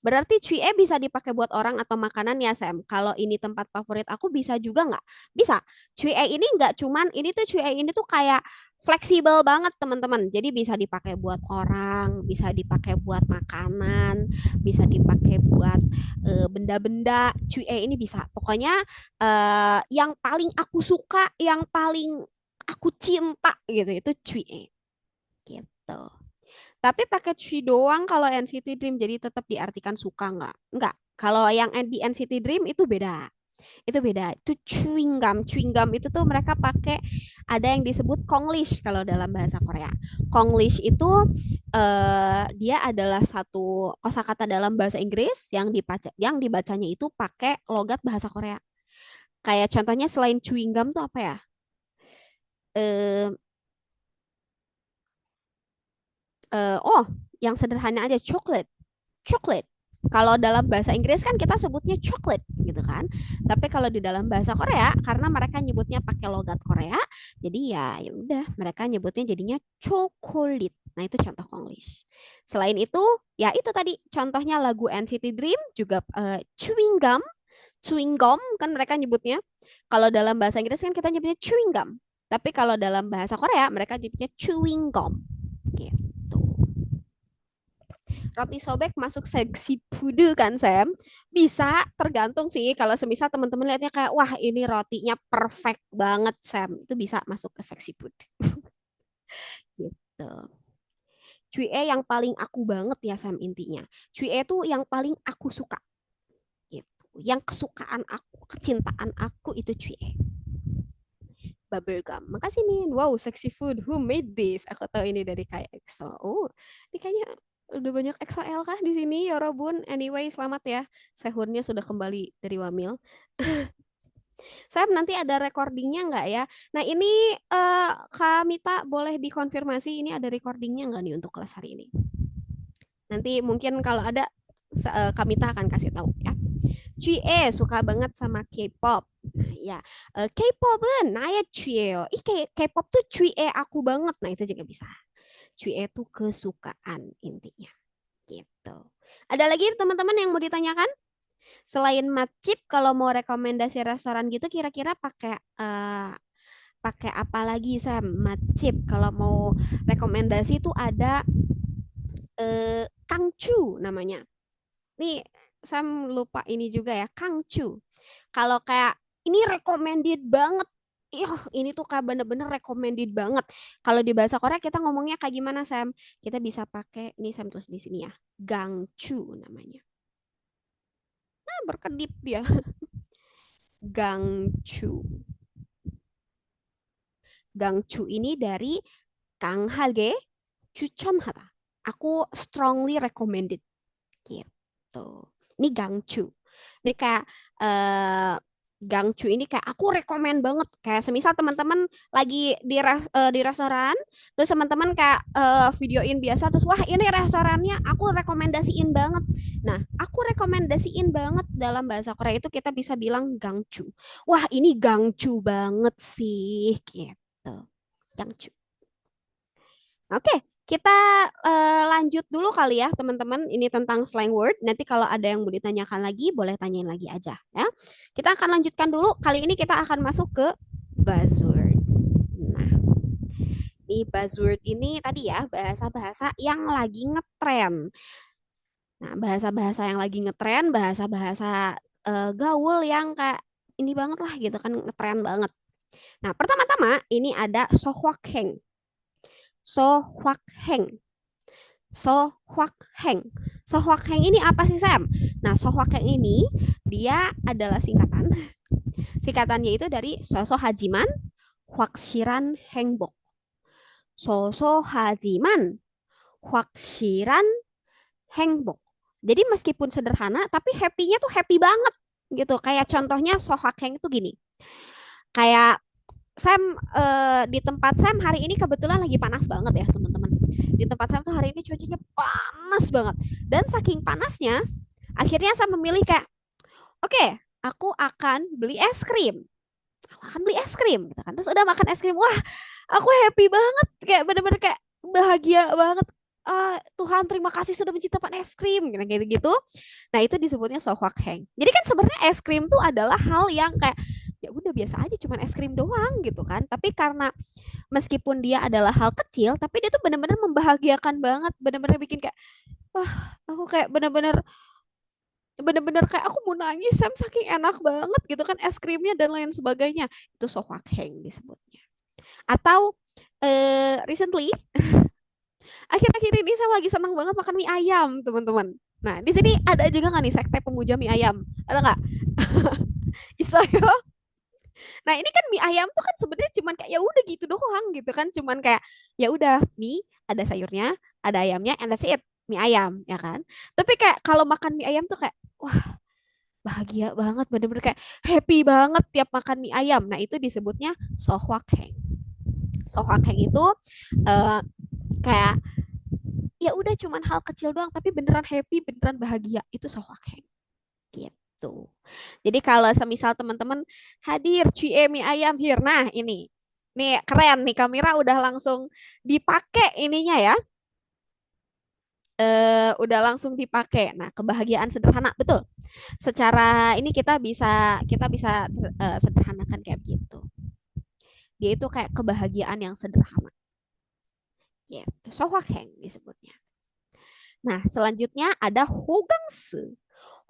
Speaker 2: Berarti cuy bisa dipakai buat orang atau makanan ya, Sam. Kalau ini tempat favorit aku bisa juga nggak? Bisa. Cuy ini nggak cuman, ini tuh cuy ini tuh kayak fleksibel banget teman-teman. Jadi bisa dipakai buat orang, bisa dipakai buat makanan, bisa dipakai buat benda-benda. Cuy ini bisa. Pokoknya yang paling aku suka, yang paling aku cinta gitu itu cuy gitu. Tapi pakai Chi doang kalau NCT Dream jadi tetap diartikan suka nggak? Nggak. Kalau yang di NCT Dream itu beda. Itu beda. Itu chewing gum. Chewing gum itu tuh mereka pakai ada yang disebut Konglish kalau dalam bahasa Korea. Konglish itu dia adalah satu kosakata dalam bahasa Inggris yang dibacanya itu pakai logat bahasa Korea. Kayak contohnya selain chewing gum tuh apa ya? Eh, oh, yang sederhana aja chocolate. Chocolate. Kalau dalam bahasa Inggris kan kita sebutnya chocolate gitu kan. Tapi kalau di dalam bahasa Korea karena mereka nyebutnya pakai logat Korea, jadi ya udah mereka nyebutnya jadinya chocolate. Nah, itu contoh Konglish. Selain itu, ya itu tadi contohnya lagu NCT Dream juga chewing gum, chewing gum kan mereka nyebutnya. Kalau dalam bahasa Inggris kan kita nyebutnya chewing gum. Tapi kalau dalam bahasa Korea mereka nyebutnya chewing gum. Gitu. Roti sobek masuk seksi pudu kan Sam? Bisa tergantung sih kalau semisal teman-teman lihatnya kayak wah ini rotinya perfect banget Sam, itu bisa masuk ke seksi food gitu. Cuy yang paling aku banget ya Sam intinya. Cuy itu yang paling aku suka gitu. Yang kesukaan aku, kecintaan aku itu cuy. Bubblegum. Makasih Min. Wow, sexy food. Who made this? Aku tahu ini dari kayak EXO. Oh, ini kayaknya udah banyak EXO-L kah di sini, Yorobun? Anyway, selamat ya. Sehurnya sudah kembali dari Wamil. Saya nanti ada recordingnya nggak ya? Nah, ini Kak Mita boleh dikonfirmasi ini ada recordingnya nggak nih untuk kelas hari ini? Nanti mungkin kalau ada Kak Mita akan kasih tahu ya. Cuy suka banget sama K-pop. Nah, ya, K-pop은 나의 취예요. K-pop tuh cuy aku banget. Nah, itu juga bisa. Cuy itu kesukaan intinya. Gitu. Ada lagi teman-teman yang mau ditanyakan? Selain Matchip, kalau mau rekomendasi restoran gitu, kira-kira pakai pakai apa lagi, Sam? Matchip. Kalau mau rekomendasi itu ada Kangchu namanya. Nih, Sam lupa ini juga ya, Kangchu. Kalau kayak ini recommended banget. Ih, ini tuh kayak bener-bener recommended banget. Kalau di bahasa Korea kita ngomongnya kayak gimana, Sam? Kita bisa pakai ini Sam terus di sini ya. Gangchu namanya. Nah, berkedip dia. Gangchu. Gangchu ini dari 강하게 추천하다. Aku strongly recommended gitu. Ini Gangchu. Ini kayak Gangchu ini kayak aku rekomen banget. Kayak semisal teman-teman lagi di restoran, terus teman-teman kayak videoin biasa, terus wah ini restorannya aku rekomendasiin banget. Nah, aku rekomendasiin banget dalam bahasa Korea itu kita bisa bilang Gangchu. Wah ini Gangchu banget sih, gitu. Gangchu. Oke, kita lanjut dulu kali ya teman-teman. Ini tentang slang word. Nanti kalau ada yang mau ditanyakan lagi, boleh tanyain lagi aja ya. Kita akan lanjutkan dulu. Kali ini kita akan masuk ke buzzword. Nah, di buzzword ini tadi ya bahasa-bahasa yang lagi ngetren. Nah, bahasa-bahasa yang lagi ngetren, bahasa-bahasa gaul yang kayak ini banget lah gitu kan ngetren banget. Nah, pertama-tama ini ada sohwakheng. Sohwakheng. Sohwakheng. Sohwakheng ini apa sih, Sam? Nah, Sohwakheng ini dia adalah singkatan. Singkatannya itu dari Soso Hajiman Hwaksiran Hengbok. Soso Hajiman Hwaksiran Hengbok. Jadi meskipun sederhana, tapi happy-nya tuh happy banget gitu. Kayak contohnya Sohwakheng itu gini. Kayak Sam, di tempat Sam hari ini kebetulan lagi panas banget ya teman-teman. Di tempat Sam tuh hari ini cuacanya panas banget. Dan saking panasnya, akhirnya Sam memilih kayak, oke, aku akan beli es krim. Aku akan beli es krim, gitu kan. Terus udah makan es krim, wah, aku happy banget, kayak bener-bener kayak bahagia banget. Ah, Tuhan terima kasih sudah menciptakan es krim, gitu gitu. Nah itu disebutnya sohwakheng. Jadi kan sebenarnya es krim tuh adalah hal yang kayak ya udah biasa aja, cuman es krim doang gitu kan. Tapi karena meskipun dia adalah hal kecil, tapi dia tuh benar-benar membahagiakan banget, benar-benar bikin kayak wah, aku kayak bener-bener kayak aku mau nangis Sam, saking enak banget gitu kan es krimnya dan lain sebagainya. Itu sohwakheng disebutnya. Atau recently akhir-akhir ini saya lagi senang banget makan mie ayam teman-teman. Nah di sini ada juga nggak nih sekte pemuja mie ayam, ada nggak? Isoyo. Nah ini kan mie ayam tuh kan sebenarnya cuman kayak ya udah gitu doang gitu kan, cuman kayak ya udah mie, ada sayurnya, ada ayamnya, and that's it, mie ayam ya kan. Tapi kayak kalau makan mie ayam tuh kayak wah, bahagia banget, bener-bener kayak happy banget tiap makan mie ayam. Nah itu disebutnya sohwakheng. Sohwakheng itu eh, kayak ya udah cuman hal kecil doang tapi beneran happy, beneran bahagia, itu sohwakheng gitu. Jadi kalau semisal teman-teman hadir cuy mie ayam here, nah ini keren nih, kamera udah langsung dipakai ininya ya, udah langsung dipakai. Nah, kebahagiaan sederhana, betul. Secara ini kita bisa sederhanakan kayak gitu. Dia itu kayak kebahagiaan yang sederhana. Gitu. Sohwakheng disebutnya. Nah, selanjutnya ada Hogangse.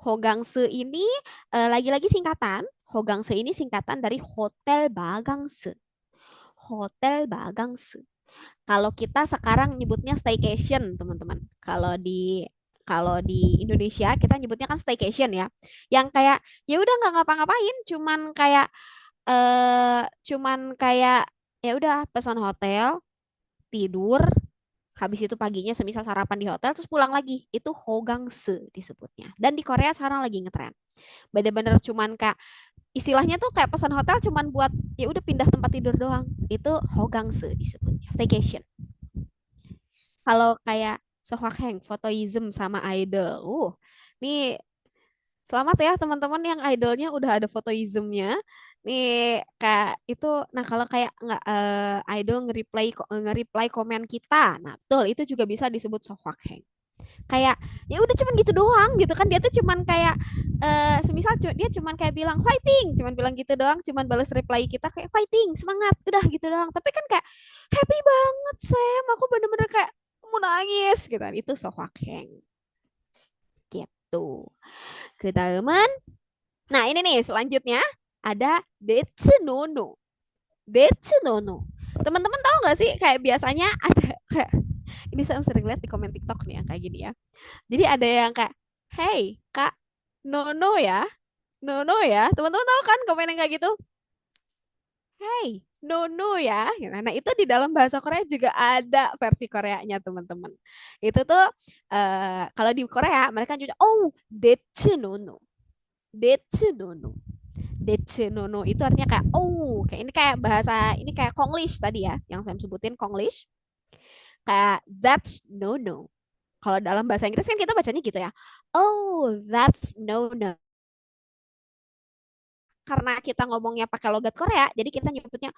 Speaker 2: Hogangse ini lagi-lagi singkatan. Hogangse ini singkatan dari Hotel Bagangse. Hotel Bagangse. Kalau kita sekarang nyebutnya staycation, teman-teman. Kalau di Indonesia kita nyebutnya kan staycation ya. Yang kayak ya udah nggak ngapa-ngapain, cuman kayak ya udah pesan hotel, tidur, habis itu paginya semisal sarapan di hotel terus pulang lagi. Itu Hogangse disebutnya. Dan di Korea sekarang lagi ngetren. Bener-bener cuman kayak istilahnya tuh kayak pesan hotel cuman buat ya udah pindah tempat tidur doang. Itu Hogangse disebutnya, staycation. Kalau kayak Sohwakheng, Photoism sama idol. Nih selamat ya teman-teman yang idolnya udah ada fotoismnya. Nih kayak itu, nah kalau kayak nggak idol nge-reply komen kita, nah betul itu juga bisa disebut sohwakheng. Kayak ya udah cuman gitu doang gitu kan, dia tuh cuman kayak semisal dia cuman kayak bilang fighting, cuman bilang gitu doang, cuman balas reply kita kayak fighting semangat, udah gitu doang. Tapi kan kayak happy banget Sam, aku bener-bener kayak mau nangis gitu kan. Itu sohwakheng gitu. Kedaeman. Nah, ini nih selanjutnya ada Detsunono. Detsunono. Teman-teman tahu nggak sih kayak biasanya ada kayak ini saya sering lihat di komen TikTok nih yang kayak gini ya. Jadi ada yang kayak, "Hey, Kak, Nono ya. Nono ya." Teman-teman tahu kan komen yang kayak gitu? Hey, Nono ya. Nah, itu di dalam bahasa Korea juga ada versi Koreanya, teman-teman. Itu tuh kalau di Korea mereka juga oh, Detsunono. Detsunono. Detsunono itu artinya kayak oh, kayak ini kayak bahasa ini kayak Konglish tadi ya, yang saya sebutin Konglish. Kayak that's no no. Kalau dalam bahasa Inggris kan kita bacanya gitu ya. Oh, that's no no. Karena kita ngomongnya pakai logat Korea, jadi kita nyebutnya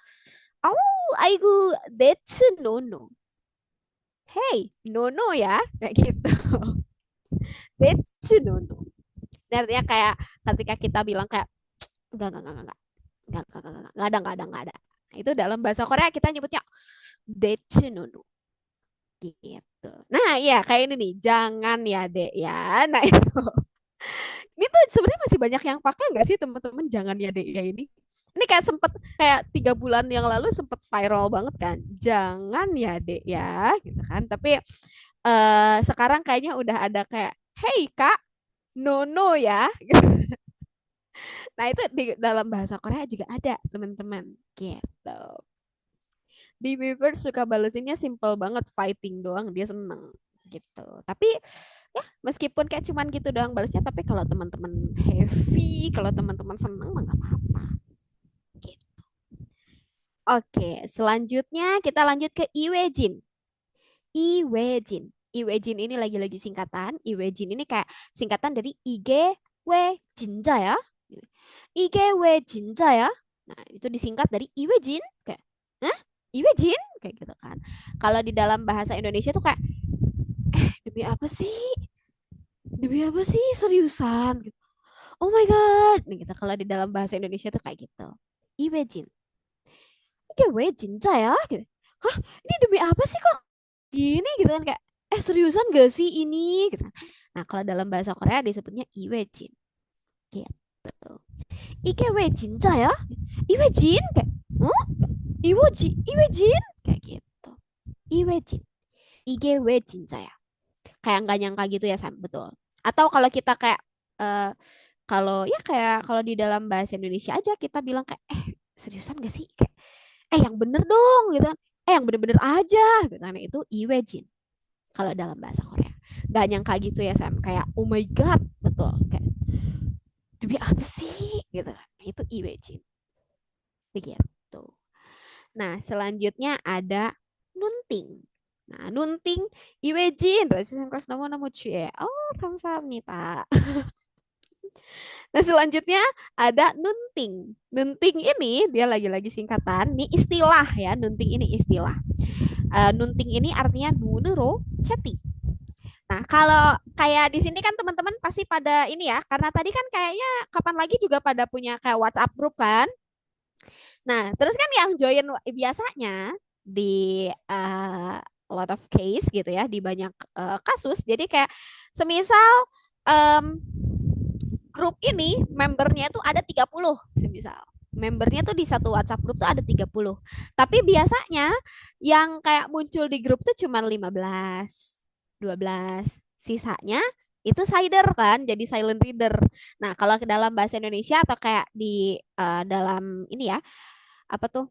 Speaker 2: oh, aigu detsunono. Hey, no no ya, kayak gitu. Detsunono. Ini artinya kayak ketika kita bilang kayak enggak, enggak ada. Nah, itu dalam bahasa Korea kita nyebutnya detsunono gitu. Nah, ya kayak ini nih, jangan ya, Dek ya. Nah, itu. Ini tuh sebenarnya masih banyak yang pakai nggak sih teman-teman, jangan ya, Dek ya ini. Ini kayak sempet kayak 3 bulan yang lalu sempet viral banget kan. Jangan ya, Dek ya, gitu kan. Tapi sekarang kayaknya udah ada kayak Hey Kak, no no ya. Nah, itu di dalam bahasa Korea juga ada, teman-teman. Gitu. Di Weverse suka balesinnya simple banget, fighting doang dia seneng gitu. Tapi ya meskipun kayak cuman gitu doang balasnya, tapi kalau teman-teman heavy, kalau teman-teman seneng mah nggak apa-apa. Gitu. Oke, selanjutnya kita lanjut ke Iwejin. Iwejin. Iwejin ini lagi-lagi singkatan. Iwejin ini kayak singkatan dari Ige We Jinja ya. Ige We Jinja ya. Nah, itu disingkat dari Iwejin. Kayak, hah? Iwejin? Kayak gitu kan. Kalau di dalam bahasa Indonesia tuh kayak, demi apa sih? Demi apa sih? Seriusan? Gitu. Oh my God. Nih, gitu. Kalau di dalam bahasa Indonesia tuh kayak gitu. Iwejin. Ige We Jinja ya. Gitu. Hah? Ini demi apa sih kok gini gitu kan kayak seriusan gak sih ini gitu. Nah, kalau dalam bahasa Korea disebutnya iwejin gitu. Ikewe jinja ya? Iwejin kayak iwejin kayak gitu. Iwejin. Ikewe jinja ya. Kayak nggak nyangka gitu ya Sam, betul. Atau kalau kita kayak eh kalau ya kayak kalau di dalam bahasa Indonesia aja kita bilang kayak seriusan gak sih kayak yang bener dong gitu kan. Yang bener-bener aja gitu kan. Itu iwejin kalau dalam bahasa Korea. Gak nyangka gitu ya Sam, kayak oh my god, betul. Kayak demi apa sih gitu kan. Itu Iwejin. Begitu. Nah, selanjutnya ada Nunting. Nah, Nunting Iwejin. Berarti Sam kelas nomor nomor cie. Oh, kamsahamnida. Nah, selanjutnya ada Nunting. Nunting ini dia lagi-lagi singkatan. Ini istilah ya, Nunting ini istilah. Nunting ini artinya nunero chatting. Nah, kalau kayak di sini kan teman-teman pasti pada ini ya, karena tadi kan kayaknya kapan lagi juga pada punya kayak WhatsApp group kan. Nah, terus kan yang join biasanya di a lot of case gitu ya, di banyak kasus. Jadi kayak semisal em, grup ini membernya tuh ada 30 semisal. Membernya tuh di satu WhatsApp grup tuh ada 30. Tapi biasanya yang kayak muncul di grup tuh cuma 15, 12. Sisanya itu sider kan, jadi silent reader. Nah, kalau ke dalam bahasa Indonesia atau kayak di dalam ini ya, apa tuh?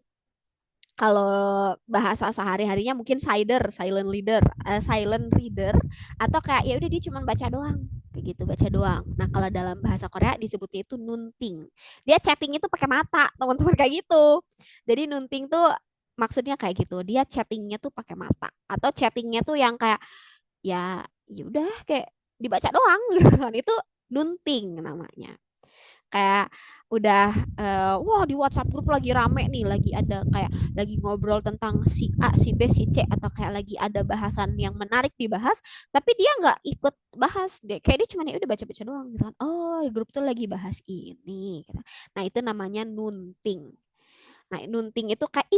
Speaker 2: Kalau bahasa sehari-harinya mungkin silent leader, silent reader atau kayak ya udah dia cuma baca doang, kayak gitu baca doang. Nah, kalau dalam bahasa Korea disebutnya itu nunting. Dia chatting itu pakai mata, teman-teman kayak gitu. Jadi nunting tuh maksudnya kayak gitu. Dia chattingnya tuh pakai mata atau chattingnya tuh yang kayak ya udah kayak dibaca doang gitu kan. Itu nunting namanya. Kayak udah wah di WhatsApp grup lagi rame nih, lagi ada kayak lagi ngobrol tentang si A, si B, si C atau kayak lagi ada bahasan yang menarik dibahas, tapi dia nggak ikut bahas deh, kayak dia cuma ya udah baca-baca doang gitu kan. Oh, di grup tuh lagi bahas ini gitu. Nah, itu namanya nunting. Nah, nunting itu kayak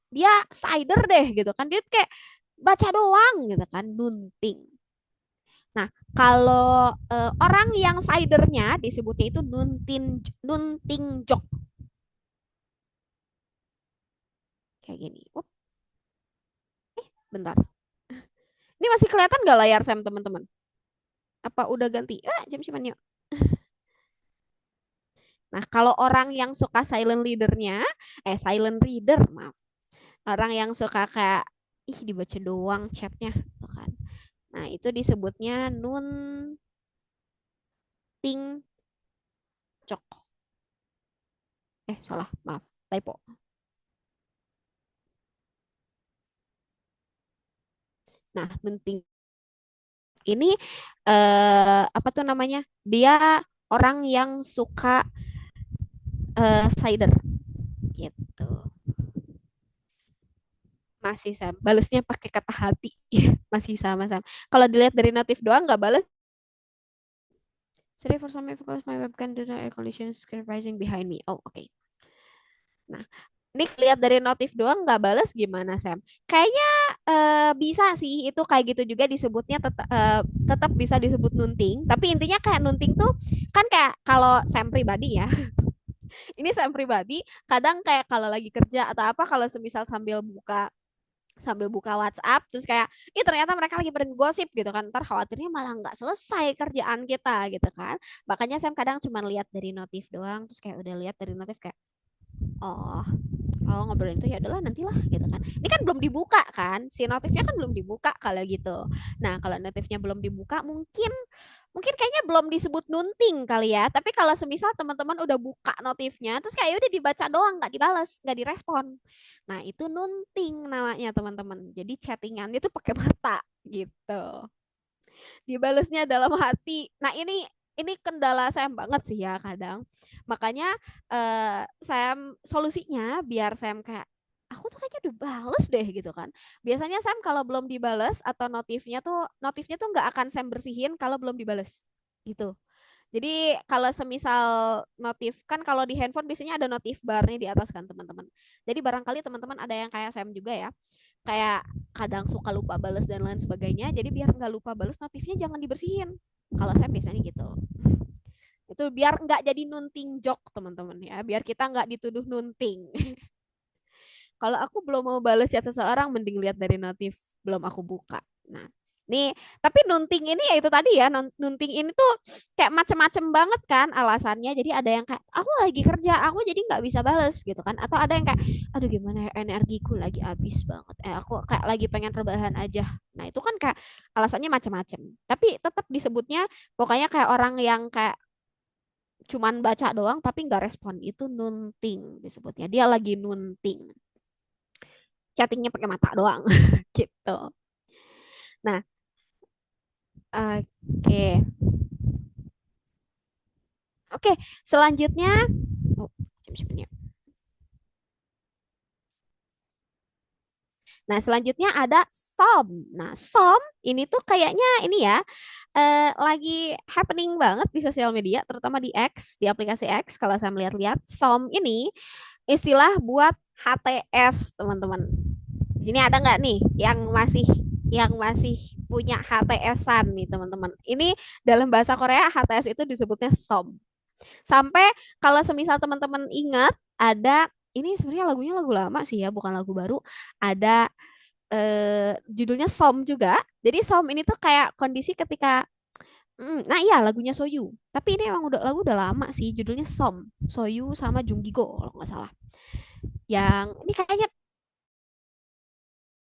Speaker 2: dia cider deh gitu kan, dia kayak baca doang gitu kan, nunting. Nah, kalau orang yang sidernya disebutnya itu nunting jok. Kayak gini. Bentar. Ini masih kelihatan nggak layar Sam, teman-teman? Apa udah ganti? Jam siapa yuk. Nah, kalau orang yang suka silent leadernya, silent reader, maaf. Orang yang suka kayak, dibaca doang chatnya, tuh kan. Nah, itu disebutnya nunting jok. Salah, maaf, typo. Nah, nunting ini apa tuh namanya? Dia orang yang suka cider gitu. Masih sama. Balasnya pakai kata hati. Masih sama-sama. Kalau dilihat dari notif doang nggak balas. Sorry for some because my webcam did not air condition rising behind me. Oh, oke. Okay. Nah, ini lihat dari notif doang nggak balas gimana Sam? Kayaknya bisa sih itu kayak gitu juga disebutnya tetap bisa disebut nunting. Tapi intinya kayak nunting tuh kan kayak kalau Sam pribadi ya. Ini Sam pribadi kadang kayak kalau lagi kerja atau apa kalau semisal sambil buka WhatsApp terus kayak ih ternyata mereka lagi pada ngegosip gitu kan, ntar khawatirnya malah nggak selesai kerjaan kita gitu kan. Makanya saya kadang cuma lihat dari notif doang, terus kayak udah lihat dari notif kayak oh, oh ngobrolin itu ya adalah nantilah gitu kan. Ini kan belum dibuka kan, si notifnya kan belum dibuka kalau gitu. Nah kalau notifnya belum dibuka, mungkin mungkin kayaknya belum disebut nunting kali ya. Tapi kalau semisal teman-teman udah buka notifnya, terus kayak udah dibaca doang, nggak dibales, nggak direspon. Nah itu nunting namanya teman-teman. Jadi chattingannya itu pakai mata gitu, dibalesnya dalam hati. Nah, ini kendala saya banget sih ya kadang. Makanya saya solusinya biar saya kayak aku tuh kayaknya udah bales deh gitu kan. Biasanya Sam kalau belum dibales atau notifnya tuh nggak akan Sam bersihin kalau belum dibales gitu. Jadi kalau semisal notif kan kalau di handphone biasanya ada notif barnya di atas kan teman-teman. Jadi barangkali teman-teman ada yang kayak Sam juga ya, kayak kadang suka lupa bales dan lain sebagainya. Jadi biar nggak lupa bales notifnya jangan dibersihin. Kalau saya biasanya gitu. Itu biar nggak jadi nunting jok teman-teman ya. Biar kita nggak dituduh nunting. Kalau aku belum mau balas chat seseorang, mending lihat dari notif belum aku buka. Nah, nih, tapi nunting ini ya itu tadi ya, nunting ini tuh kayak macem-macem banget kan alasannya. Jadi ada yang kayak aku lagi kerja, aku jadi nggak bisa balas gitu kan. Atau ada yang kayak, aduh gimana ya energiku lagi habis banget. Aku kayak lagi pengen rebahan aja. Nah itu kan kayak alasannya macem-macem. Tapi tetap disebutnya pokoknya kayak orang yang kayak cuman baca doang tapi nggak respon itu nunting disebutnya. Dia lagi nunting, chattingnya pakai mata doang gitu. Nah, oke. Oke, selanjutnya oh, jam 9 ya. Nah, selanjutnya ada SOM. Nah, SOM ini tuh kayaknya ini ya lagi happening banget di sosial media, terutama di X, di aplikasi X. Kalau saya melihat-lihat, SOM ini istilah buat HTS, teman-teman. Di sini ada nggak nih yang masih punya HTS-an nih, teman-teman? Ini dalam bahasa Korea HTS itu disebutnya SOM. Sampai kalau semisal teman-teman ingat ada ini sebenarnya lagunya lagu lama sih ya, bukan lagu baru. Ada judulnya Som juga. Jadi Som ini tuh kayak kondisi ketika nah iya lagunya Soyu. Tapi ini emang lagu udah lama sih, judulnya Som. Soyu sama Junggigo kalau nggak salah. Yang ini kayaknya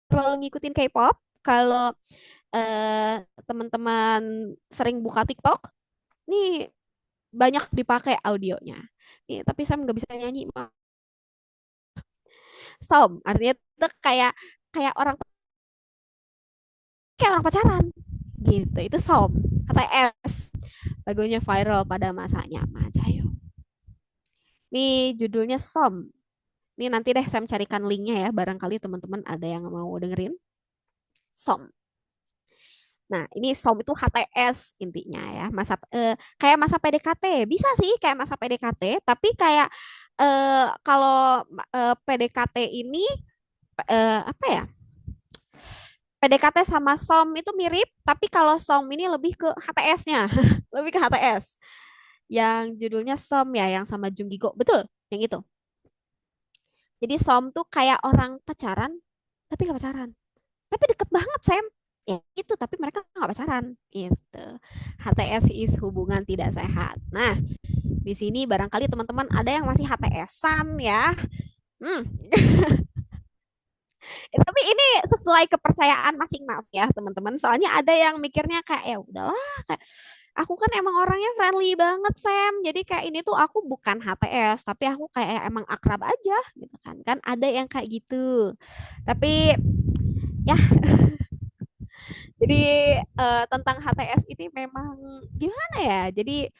Speaker 2: terlalu ngikutin K-pop. Kalau teman-teman sering buka TikTok, nih banyak dipakai audionya. Tapi saya nggak bisa nyanyi. Som artinya itu kayak kayak orang kayak orang pacaran gitu. Itu Som, HTS. Lagunya viral pada masanya Mas Cahayu. Ini judulnya Som. Ini nanti deh saya carikan linknya ya. Barangkali teman-teman ada yang mau dengerin. Som. Nah, ini SOM itu HTS intinya ya. Kayak masa PDKT. Bisa sih kayak masa PDKT, tapi kayak kalau PDKT ini apa ya? PDKT sama SOM itu mirip, tapi kalau SOM ini lebih ke HTS-nya. Lebih ke HTS. Yang judulnya SOM ya, yang sama Jung Gigo. Betul, yang itu. Jadi SOM tuh kayak orang pacaran, tapi gak pacaran. Tapi deket banget, Sam. Ya itu, tapi mereka nggak pacaran. Itu. HTS is hubungan tidak sehat. Nah, di sini barangkali teman-teman ada yang masih HTS-an ya. Hmm. Tapi ini sesuai kepercayaan masing-masing ya, teman-teman. Soalnya ada yang mikirnya kayak ya udahlah, kayak aku kan emang orangnya friendly banget, Sam. Jadi kayak ini tuh aku bukan HTS, tapi aku kayak emang akrab aja gitu kan. Kan ada yang kayak gitu. Tapi ya jadi tentang HTS ini memang gimana ya? Jadi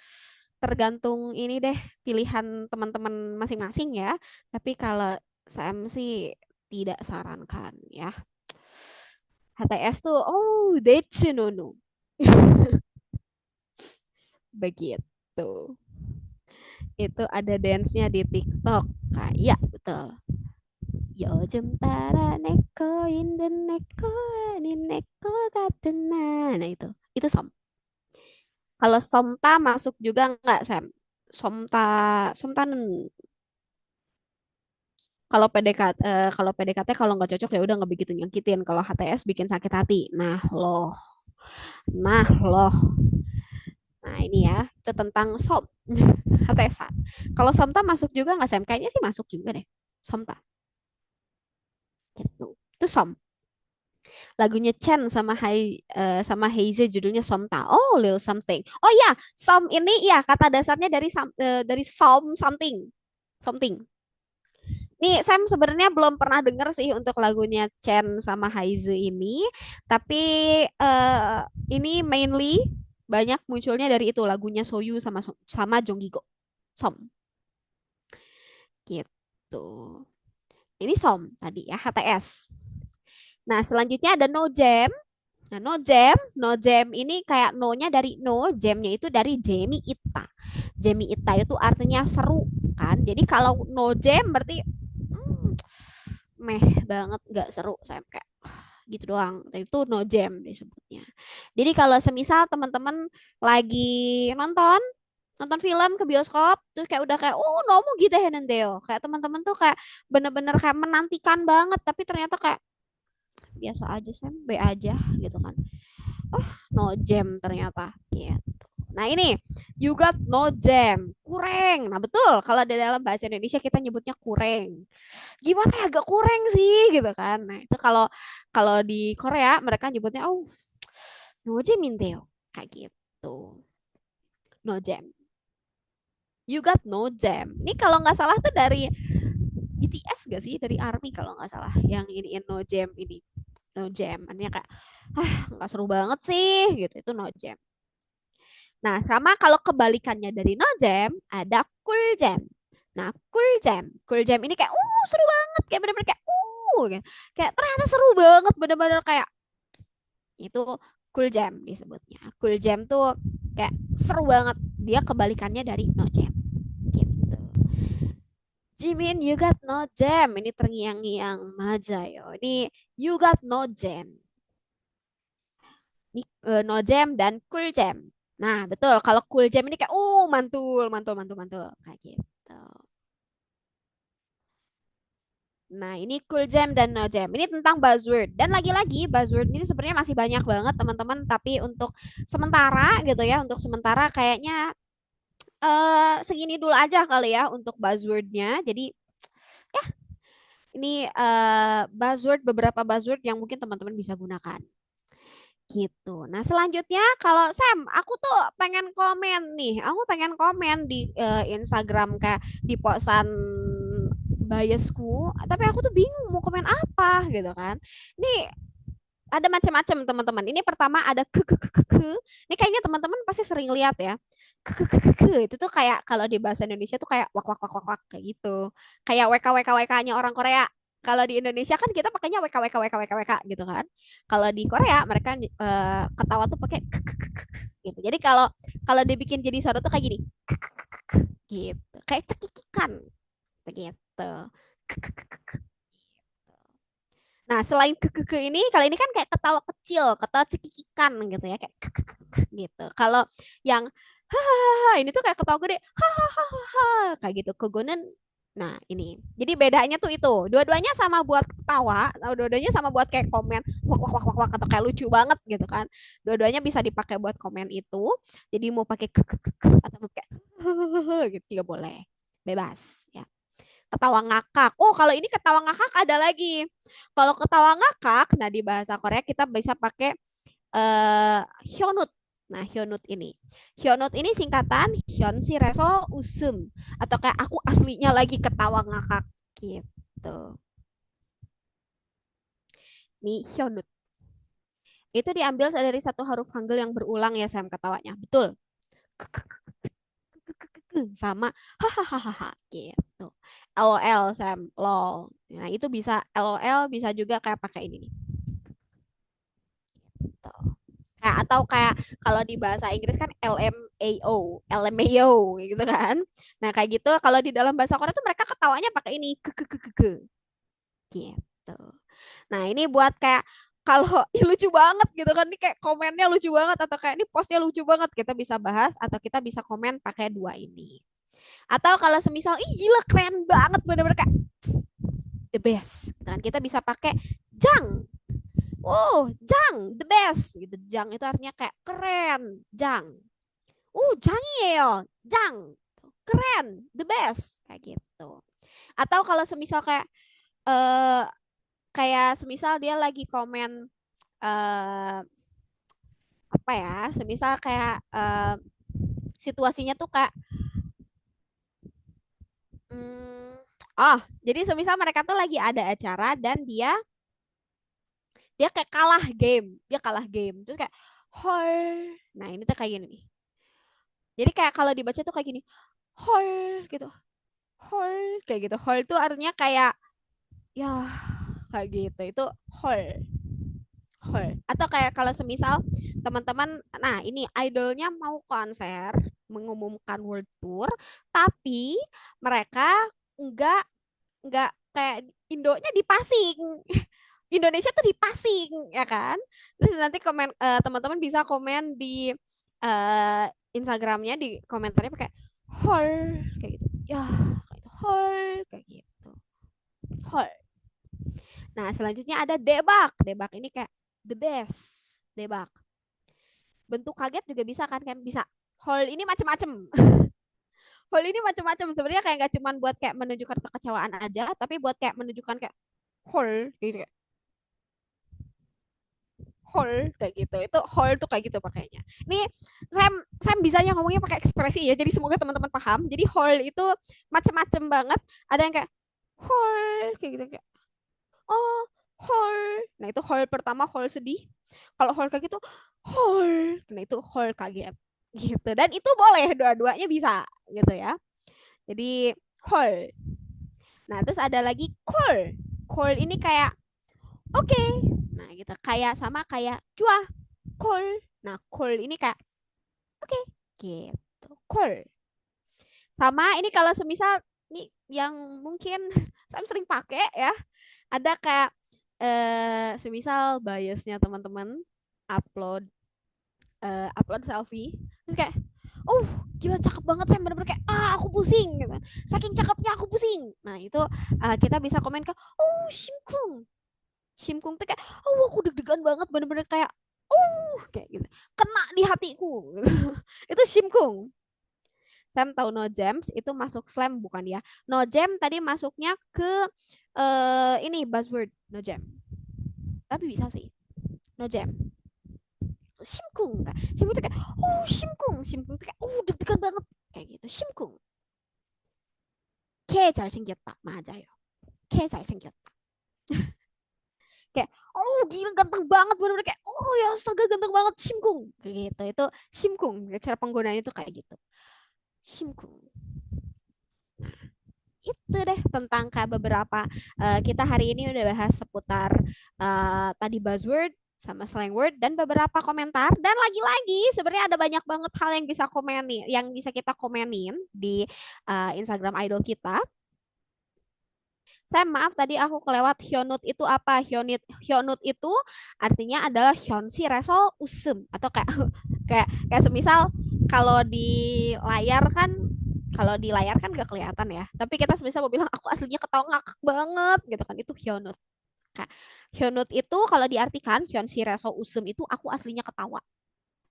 Speaker 2: tergantung ini deh pilihan teman-teman masing-masing ya. Tapi kalau saya sih tidak sarankan ya. HTS tuh oh dechinono. Begitu. Itu ada dance-nya di TikTok. Kayak betul. 요즘 따라 내 거인 듯 내 거 아닌 내 거 같은 나. Nah itu som. Kalau somta masuk juga nggak Sam? Somta, somta Kalau PDKT kalau nggak cocok ya udah nggak begitu nyakitin. Kalau HTS bikin sakit hati. Nah loh. Nah ini ya itu tentang HTSan. Kalau Somta masuk juga nggak Sam? Kayaknya sih masuk juga deh. Somta. Gitu. Itu lagunya Chen sama Heize judulnya Somta. Oh, Lil Something. Oh ya, ini ya kata dasarnya dari something. Something. Nih, Sam sebenarnya belum pernah denger sih untuk lagunya Chen sama Heize ini, tapi eh, ini mainly banyak munculnya dari itu lagunya Soyu sama Jonggigo. Som gitu. Ini tadi ya HTS. Nah, selanjutnya ada No Jam. Nah, no jam ini kayak no-nya dari no, jam-nya itu dari Jamie Ita. Jamie Ita itu artinya seru kan. Jadi kalau no jam berarti hmm, meh banget nggak seru saya kayak gitu doang. Itu no jam disebutnya. Jadi kalau semisal teman-teman lagi nonton nonton film ke bioskop terus kayak udah kayak oh nomu gitu ya Nendeo kayak teman-teman tuh kayak bener-bener kayak menantikan banget tapi ternyata kayak biasa aja Sam B aja gitu kan oh no jam ternyata gitu. Nah ini you got no jam kurang. Nah betul kalau di dalam bahasa Indonesia kita nyebutnya kurang. Gimana ya agak kurang sih gitu kan. Nah itu kalau kalau di Korea mereka nyebutnya oh no jam inteo kayak gitu. No jam. You got no jam. Ini kalau nggak salah tuh dari BTS gak sih dari ARMY kalau nggak salah yang ini no jam ini no jam. Artinya kayak nggak seru banget sih gitu itu no jam. Nah, sama kalau kebalikannya dari no jam, ada cool jam. Nah, cool jam ini kayak, seru banget, kayak bener-bener kayak, gitu. Kayak ternyata seru banget, bener-bener kayak itu cool jam disebutnya. Cool jam tuh kayak seru banget. Dia kebalikannya dari no jam. Gitu. Jimin, you got no jam. Ini terngiang-ngiang maja yo. Ini you got no jam. Ini no jam dan cool jam. Nah, betul. Kalau cool jam ini kayak, mantul, mantul, mantul, mantul. Kayak gitu. Nah, ini cool jam dan no jam. Ini tentang buzzword. Dan lagi-lagi, buzzword ini sebenarnya masih banyak banget, teman-teman. Tapi untuk sementara gitu ya, untuk sementara kayaknya segini dulu aja kali ya untuk buzzwordnya. Jadi, ya, ini beberapa buzzword yang mungkin teman-teman bisa gunakan. Gitu. Nah, selanjutnya kalau Sam, aku tuh pengen komen nih. Aku pengen komen di Instagram kayak di postan biasku, tapi aku tuh bingung mau komen apa gitu kan. Ini ada macam-macam teman-teman. Ini pertama ada ke. Ini kayaknya teman-teman pasti sering lihat ya. Ke itu tuh kayak kalau di bahasa Indonesia tuh kayak wak wak wak wak wak kayak gitu. Kayak WK-WK-WK-nya orang Korea. Kalau di Indonesia kan kita pakainya WK gitu kan. Kalau di Korea mereka ketawa tuh pakai gitu. Jadi kalau kalau dibikin jadi suara tuh kayak gini. Gitu. Kayak cekikikan gitu. Nah, selain ini, kali ini kan kayak ketawa kecil, ketawa cekikikan gitu ya, kayak gitu. Kalau yang hahaha ini tuh kayak ketawa gede, hahaha kayak gitu. Kegonen. Nah, ini. Jadi bedanya tuh itu. Dua-duanya sama buat ketawa, atau dua-duanya sama buat kayak komen, wak wak wak wak wak atau kayak lucu banget gitu kan. Dua-duanya bisa dipakai buat komen itu. Jadi mau pakai atau mau kayak gitu juga boleh. Bebas ya. Ketawa ngakak. Oh, kalau ini ketawa ngakak ada lagi. Kalau ketawa ngakak, nah di bahasa Korea kita bisa pakai hyunut. Nah, hyunut ini. Hyunut ini singkatan hyunsi reso usum atau kayak aku aslinya lagi ketawa ngakak gitu. Nih hyunut. Itu diambil dari satu huruf Hangul yang berulang ya Sam ketawanya. Betul. Sama hahaha gitu. LOL Sam, lol. Nah, itu bisa LOL bisa juga kayak pakai ini nih. Gitu. Kayak atau kayak kalau di bahasa Inggris kan LMAO, LMAO gitu kan. Nah, kayak gitu kalau di dalam bahasa Korea tuh mereka ketawanya pakai ini ke gitu. Nah, ini buat kayak kalau lucu banget gitu kan ini kayak komennya lucu banget atau kayak ini postnya lucu banget kita bisa bahas atau kita bisa komen pakai dua ini. Atau kalau semisal ih gila keren banget bener-bener kayak the best. Gitu kan kita bisa pakai Jang. Oh, Jang, the best. Gitu. Jang itu artinya kayak keren. Jang. Jang이에요. Jang. Keren, the best. Kayak gitu. Atau kalau semisal eh kayak semisal dia lagi komen apa ya? Semisal kayak situasinya tuh kayak hmm, jadi semisal mereka tuh lagi ada acara dan dia dia kayak kalah game, dia kalah game. Terus kayak hoi. Nah, ini tuh kayak gini nih. Jadi kayak kalau dibaca tuh kayak gini. Hoi gitu. Hoi kayak gitu. Hoi itu artinya kayak ya kayak gitu. Itu hoi. Hoi. Atau kayak kalau semisal teman-teman nah ini idolnya mau konser, mengumumkan world tour, tapi mereka enggak enggak kayak Indonya di Pasing. Indonesia tuh di Pasing ya kan. Terus nanti teman-teman bisa komen di eh, Instagramnya di komentarnya pakai hol kayak gitu ya kayak gitu. Hol kayak gitu hol. Nah selanjutnya ada debak. Debak ini kayak the best. Debak bentuk kaget juga bisa kan bisa. Hol ini macem-macem. Hol ini macem-macem sebenarnya kayak nggak cuman buat kayak menunjukkan kekecewaan aja tapi buat kayak menunjukkan kayak hol gitu. Whole kayak gitu. Itu whole tuh kayak gitu pakainya. Ini Sam Sam bisanya ngomongnya pakai ekspresi ya. Jadi semoga teman-teman paham. Jadi whole itu macem-macem banget. Ada yang kayak whole kayak gitu kayak oh whole. Nah, itu whole pertama whole sedih. Kalau whole kayak gitu whole. Nah, itu whole kaget gitu. Dan itu boleh dua-duanya bisa gitu ya. Jadi whole. Nah, terus ada lagi call. Call ini kayak oke. Okay. Nah, gitu. Kayak sama kayak cuah, call. Nah, call ini kayak oke, okay. Gitu. Call. Sama ini kalau semisal ini yang mungkin saya sering pakai ya. Ada kayak semisal biasnya teman-teman upload upload selfie terus kayak gila cakep banget saya bener-bener kayak aku pusing gitu. Saking cakepnya aku pusing. Nah, itu kita bisa komen ke Simkung. Simkung tuh kayak aku deg-degan banget bener-bener kayak kayak gitu kena di hatiku gitu. Itu Simkung. Sam tahu No Gems itu masuk slam bukan ya? No Gem tadi masuknya ke ini buzzword No Gem. Tapi bisa sih. No Gem. Simkung. Simkung tuh kayak Simkung. Simkung tuh kayak deg-degan banget kayak gitu. Simkung. 걔 잘생겼다. 맞아요. 걔 잘생겼다. Kayak gila ganteng banget bener-bener kayak ya astaga ganteng banget Simkung kayak gitu. Itu Simkung cara penggunaannya itu kayak gitu Simkung. Nah, itu deh tentang kayak beberapa kita hari ini udah bahas seputar tadi buzzword sama slang word dan beberapa komentar dan lagi-lagi sebenarnya ada banyak banget hal yang bisa komenin yang bisa kita komenin di Instagram idol kita. Saya maaf tadi aku kelewat Hyunut itu apa? Hyunut itu artinya adalah Hyunsi Reso Usum atau kayak kayak semisal kalau di layar kan gak kelihatan ya. Tapi kita semisal mau bilang aku aslinya ketawa ngakak banget gitu kan itu Hyunut. Kayak Hyunut itu kalau diartikan Hyunsi Reso Usum itu aku aslinya ketawa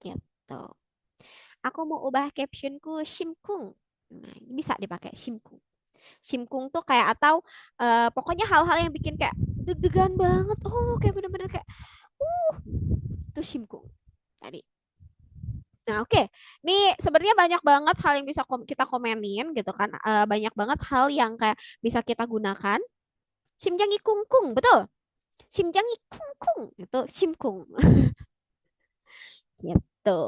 Speaker 2: gitu. Aku mau ubah captionku Shimkung. Nah, bisa dipakai Shimkung. Simkung tuh kayak atau pokoknya hal-hal yang bikin kayak deg-degan banget. Kayak bener-bener kayak uh itu simkung tadi. Nah, oke. Nih sebenarnya banyak banget hal yang bisa kita komenin gitu kan. Banyak banget hal yang kayak bisa kita gunakan. Simjangi kungkung, betul. Simjangi kungkung itu simkung. Gitu.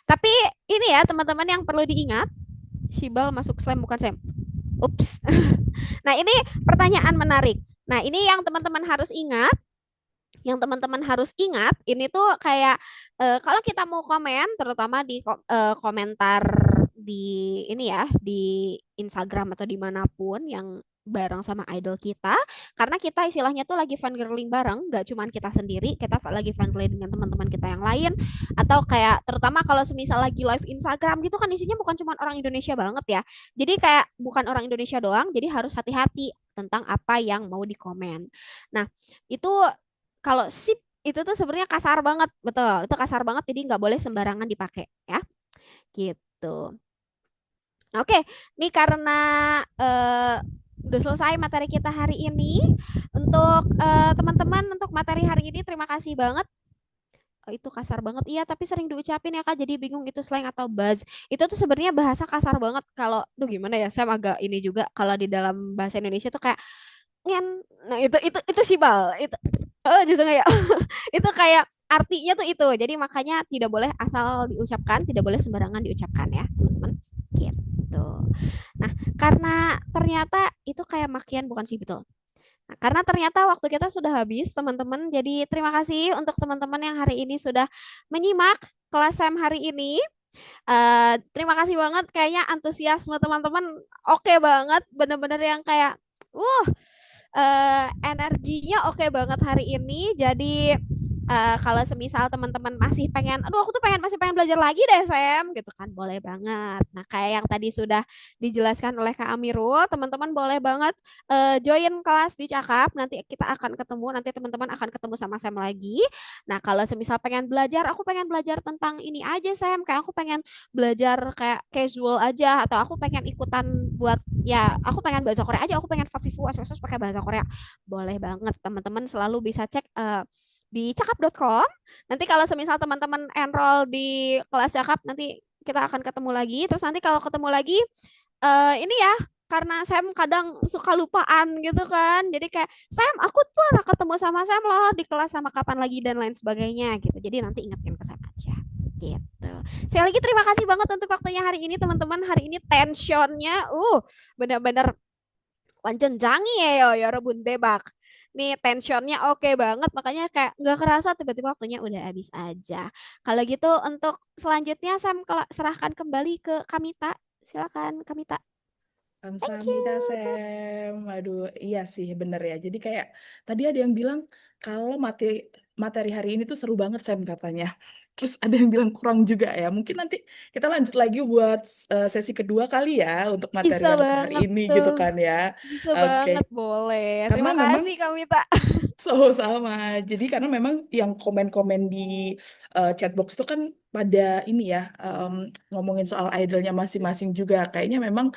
Speaker 2: Tapi ini ya teman-teman yang perlu diingat, Sibal masuk slam bukan Sam. Ups. Nah, ini pertanyaan menarik. Nah, ini yang teman-teman harus ingat. Yang teman-teman harus ingat, ini tuh kayak kalau kita mau komen, terutama di komentar di ini ya, di Instagram atau dimanapun yang bareng sama idol kita, karena kita istilahnya tuh lagi fangirling bareng, nggak cuman kita sendiri, kita lagi fangirling dengan teman-teman kita yang lain, atau kayak terutama kalau semisal lagi live Instagram gitu kan isinya bukan cuma orang Indonesia banget ya, jadi kayak bukan orang Indonesia doang, jadi harus hati-hati tentang apa yang mau dikomen. Nah, itu kalau sip itu tuh sebenarnya kasar banget, betul. Itu kasar banget, jadi nggak boleh sembarangan dipakai ya, gitu. Oke, nih karena eh, udah selesai materi kita hari ini. Untuk teman-teman, untuk materi hari ini terima kasih banget. Oh, itu kasar banget. Iya, tapi sering diucapin ya Kak, jadi bingung itu slang atau buzz. Itu tuh sebenarnya bahasa kasar banget. Kalau, duh gimana ya, saya agak ini juga kalau di dalam bahasa Indonesia tuh kayak ngen. Nah, itu sibal. Itu justru kayak itu kayak artinya tuh itu. Jadi makanya tidak boleh asal diucapkan, tidak boleh sembarangan diucapkan ya, teman-teman. Gitu. Nah, karena ternyata itu kayak makian bukan sih, betul. Nah, karena ternyata waktu kita sudah habis, teman-teman. Jadi terima kasih untuk teman-teman yang hari ini sudah menyimak kelas SEM hari ini. Terima kasih banget, kayaknya antusiasme teman-teman oke banget, bener-bener yang kayak, uh, energinya oke banget hari ini. Jadi kalau semisal teman-teman masih pengen, aduh aku tuh masih pengen belajar lagi deh Sam, gitu kan, boleh banget. Nah kayak yang tadi sudah dijelaskan oleh Kak Amirul, teman-teman boleh banget join kelas di Cakap. Nanti kita akan ketemu, nanti teman-teman akan ketemu sama Sam lagi. Nah kalau semisal pengen belajar, aku pengen belajar tentang ini aja Sam, kayak aku pengen belajar kayak casual aja, atau aku pengen ikutan buat, ya aku pengen bahasa Korea aja, aku pengen Favivu SOS pakai bahasa Korea, boleh banget. Teman-teman selalu bisa cek di cakap.com. Nanti kalau semisal teman-teman enroll di kelas cakap, nanti kita akan ketemu lagi. Terus nanti kalau ketemu lagi, ini ya, karena Sam kadang suka lupaan gitu kan. Jadi kayak, Sam, aku tuh pernah ketemu sama Sam loh di kelas, sama kapan lagi dan lain sebagainya gitu. Jadi nanti ingatkan ke Sam aja. Gitu. Sekali lagi terima kasih banget untuk waktunya hari ini teman-teman. Hari ini tensionnya benar-benar 완전 짱이에요, 여러분 대박. Nih tensionnya oke banget, makanya kayak nggak kerasa tiba-tiba waktunya udah habis aja. Kalau gitu untuk selanjutnya Sam serahkan kembali ke Kamita. Silakan Kamita. Thank
Speaker 1: Kamsahamnida,
Speaker 2: you.
Speaker 1: Sam. Aduh, iya sih, bener ya. Jadi kayak tadi ada yang bilang kalau materi hari ini tuh seru banget, Sam, katanya. Terus ada yang bilang kurang juga ya. Mungkin nanti kita lanjut lagi buat sesi kedua kali ya untuk materi
Speaker 2: Bisa
Speaker 1: yang hari
Speaker 2: banget
Speaker 1: ini gitu
Speaker 2: tuh.
Speaker 1: kan ya.
Speaker 2: Bisa
Speaker 1: Oke,
Speaker 2: banget, boleh.
Speaker 1: karena
Speaker 2: Terima
Speaker 1: memang
Speaker 2: kasih Kamita.
Speaker 1: sama. Jadi karena memang yang komen-komen di chatbox itu kan pada ini ya, ngomongin soal idolnya masing-masing juga. Kayaknya memang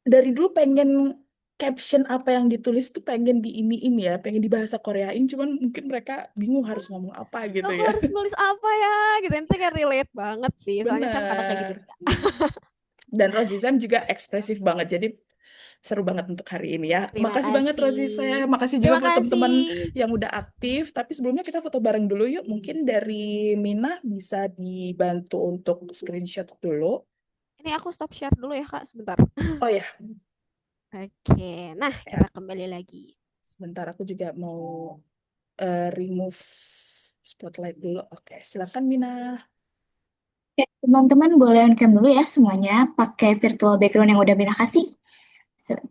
Speaker 1: dari dulu pengen caption apa yang ditulis tuh pengen di ini ya, pengen di bahasa Koreain, cuman mungkin mereka bingung harus ngomong apa gitu
Speaker 2: Aku
Speaker 1: ya.
Speaker 2: harus nulis apa ya? Gitu. Itu kayak relate banget sih. Soalnya Sam kadang kayak gitu
Speaker 1: Bener.
Speaker 2: juga.
Speaker 1: Dan Rosie Sam juga ekspresif banget, jadi seru banget untuk hari ini ya.
Speaker 2: Terima
Speaker 1: Makasih banget
Speaker 2: kasih.
Speaker 1: Rosie Sam, makasih juga
Speaker 2: Terima
Speaker 1: buat
Speaker 2: kasih.
Speaker 1: teman-teman yang udah aktif. Tapi sebelumnya kita foto bareng dulu yuk. Mungkin dari Mina bisa dibantu untuk screenshot dulu.
Speaker 2: Ini aku stop share dulu ya Kak, sebentar.
Speaker 1: Oh ya,
Speaker 2: Oke, nah kita
Speaker 1: ya.
Speaker 2: kembali lagi.
Speaker 1: Sebentar aku juga mau remove spotlight dulu. Oke, silakan Mina.
Speaker 3: Oke, teman-teman boleh on cam dulu ya semuanya pakai virtual background yang udah Mina kasih. Se-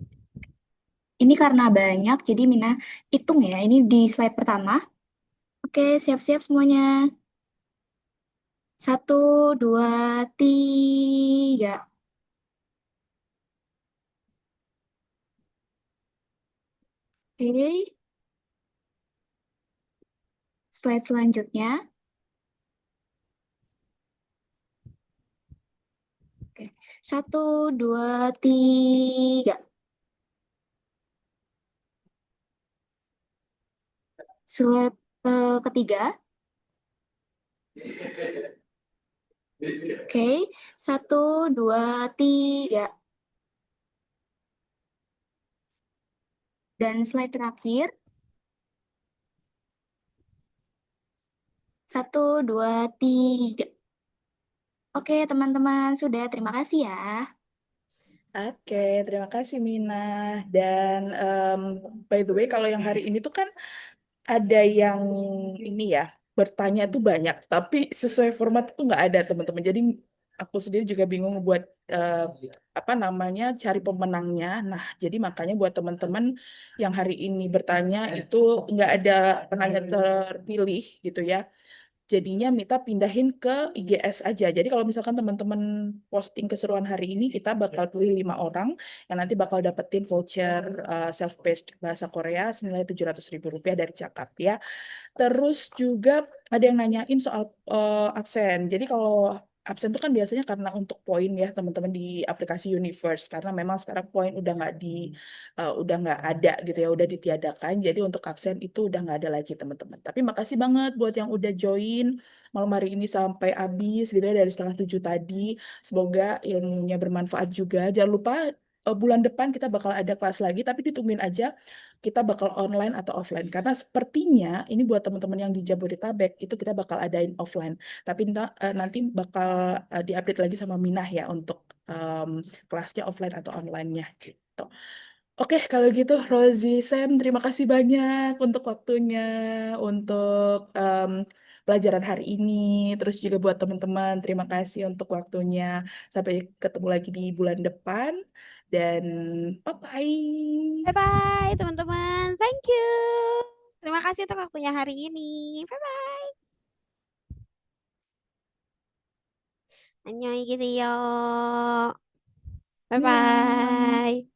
Speaker 3: Ini karena banyak, jadi Mina hitung ya. Ini di slide pertama. Oke, siap-siap semuanya. Satu, dua, tiga. Oke, slide selanjutnya. Oke, satu, dua, tiga. Slide ketiga. Oke, satu, dua, tiga. Dan slide terakhir. Satu, dua, tiga. Oke, teman-teman, sudah. Terima kasih ya.
Speaker 1: Oke, terima kasih Mina. Dan by the way, kalau yang hari ini tuh kan ada yang ini ya, bertanya tuh banyak, tapi sesuai format itu nggak ada teman-teman. Jadi aku sendiri juga bingung buat eh, apa namanya cari pemenangnya. Nah, jadi makanya buat teman-teman yang hari ini bertanya itu nggak ada penanya terpilih gitu ya. jadinya Mita pindahin ke IGS aja. Jadi kalau misalkan teman-teman posting keseruan hari ini, kita bakal pilih 5 orang yang nanti bakal dapetin voucher self-paced bahasa Korea senilai 700.000 rupiah dari Cakap ya. Terus juga ada yang nanyain soal absen. Jadi kalau absen itu kan biasanya karena untuk poin ya teman-teman di aplikasi Universe karena memang sekarang poin udah nggak ada gitu ya, udah ditiadakan. Jadi untuk absen itu udah nggak ada lagi teman-teman. Tapi makasih banget buat yang udah join malam hari ini sampai habis gitu ya dari setengah 7 tadi. Semoga ilmunya bermanfaat juga. Jangan lupa bulan depan kita bakal ada kelas lagi, tapi ditungguin aja kita bakal online atau offline karena sepertinya ini buat teman-teman yang di Jabodetabek itu kita bakal adain offline tapi nanti bakal diupdate lagi sama Minah ya untuk kelasnya offline atau online-nya gitu. Oke, kalau gitu Rozi, Sam, terima kasih banyak untuk waktunya, untuk pelajaran hari ini. Terus juga buat teman-teman, terima kasih untuk waktunya. Sampai ketemu lagi di bulan depan. Dan bye-bye.
Speaker 2: Bye-bye teman-teman. Thank you. Terima kasih untuk waktunya hari ini. Bye-bye. 안녕히 계세요.
Speaker 1: Annyeong.
Speaker 2: Bye-bye.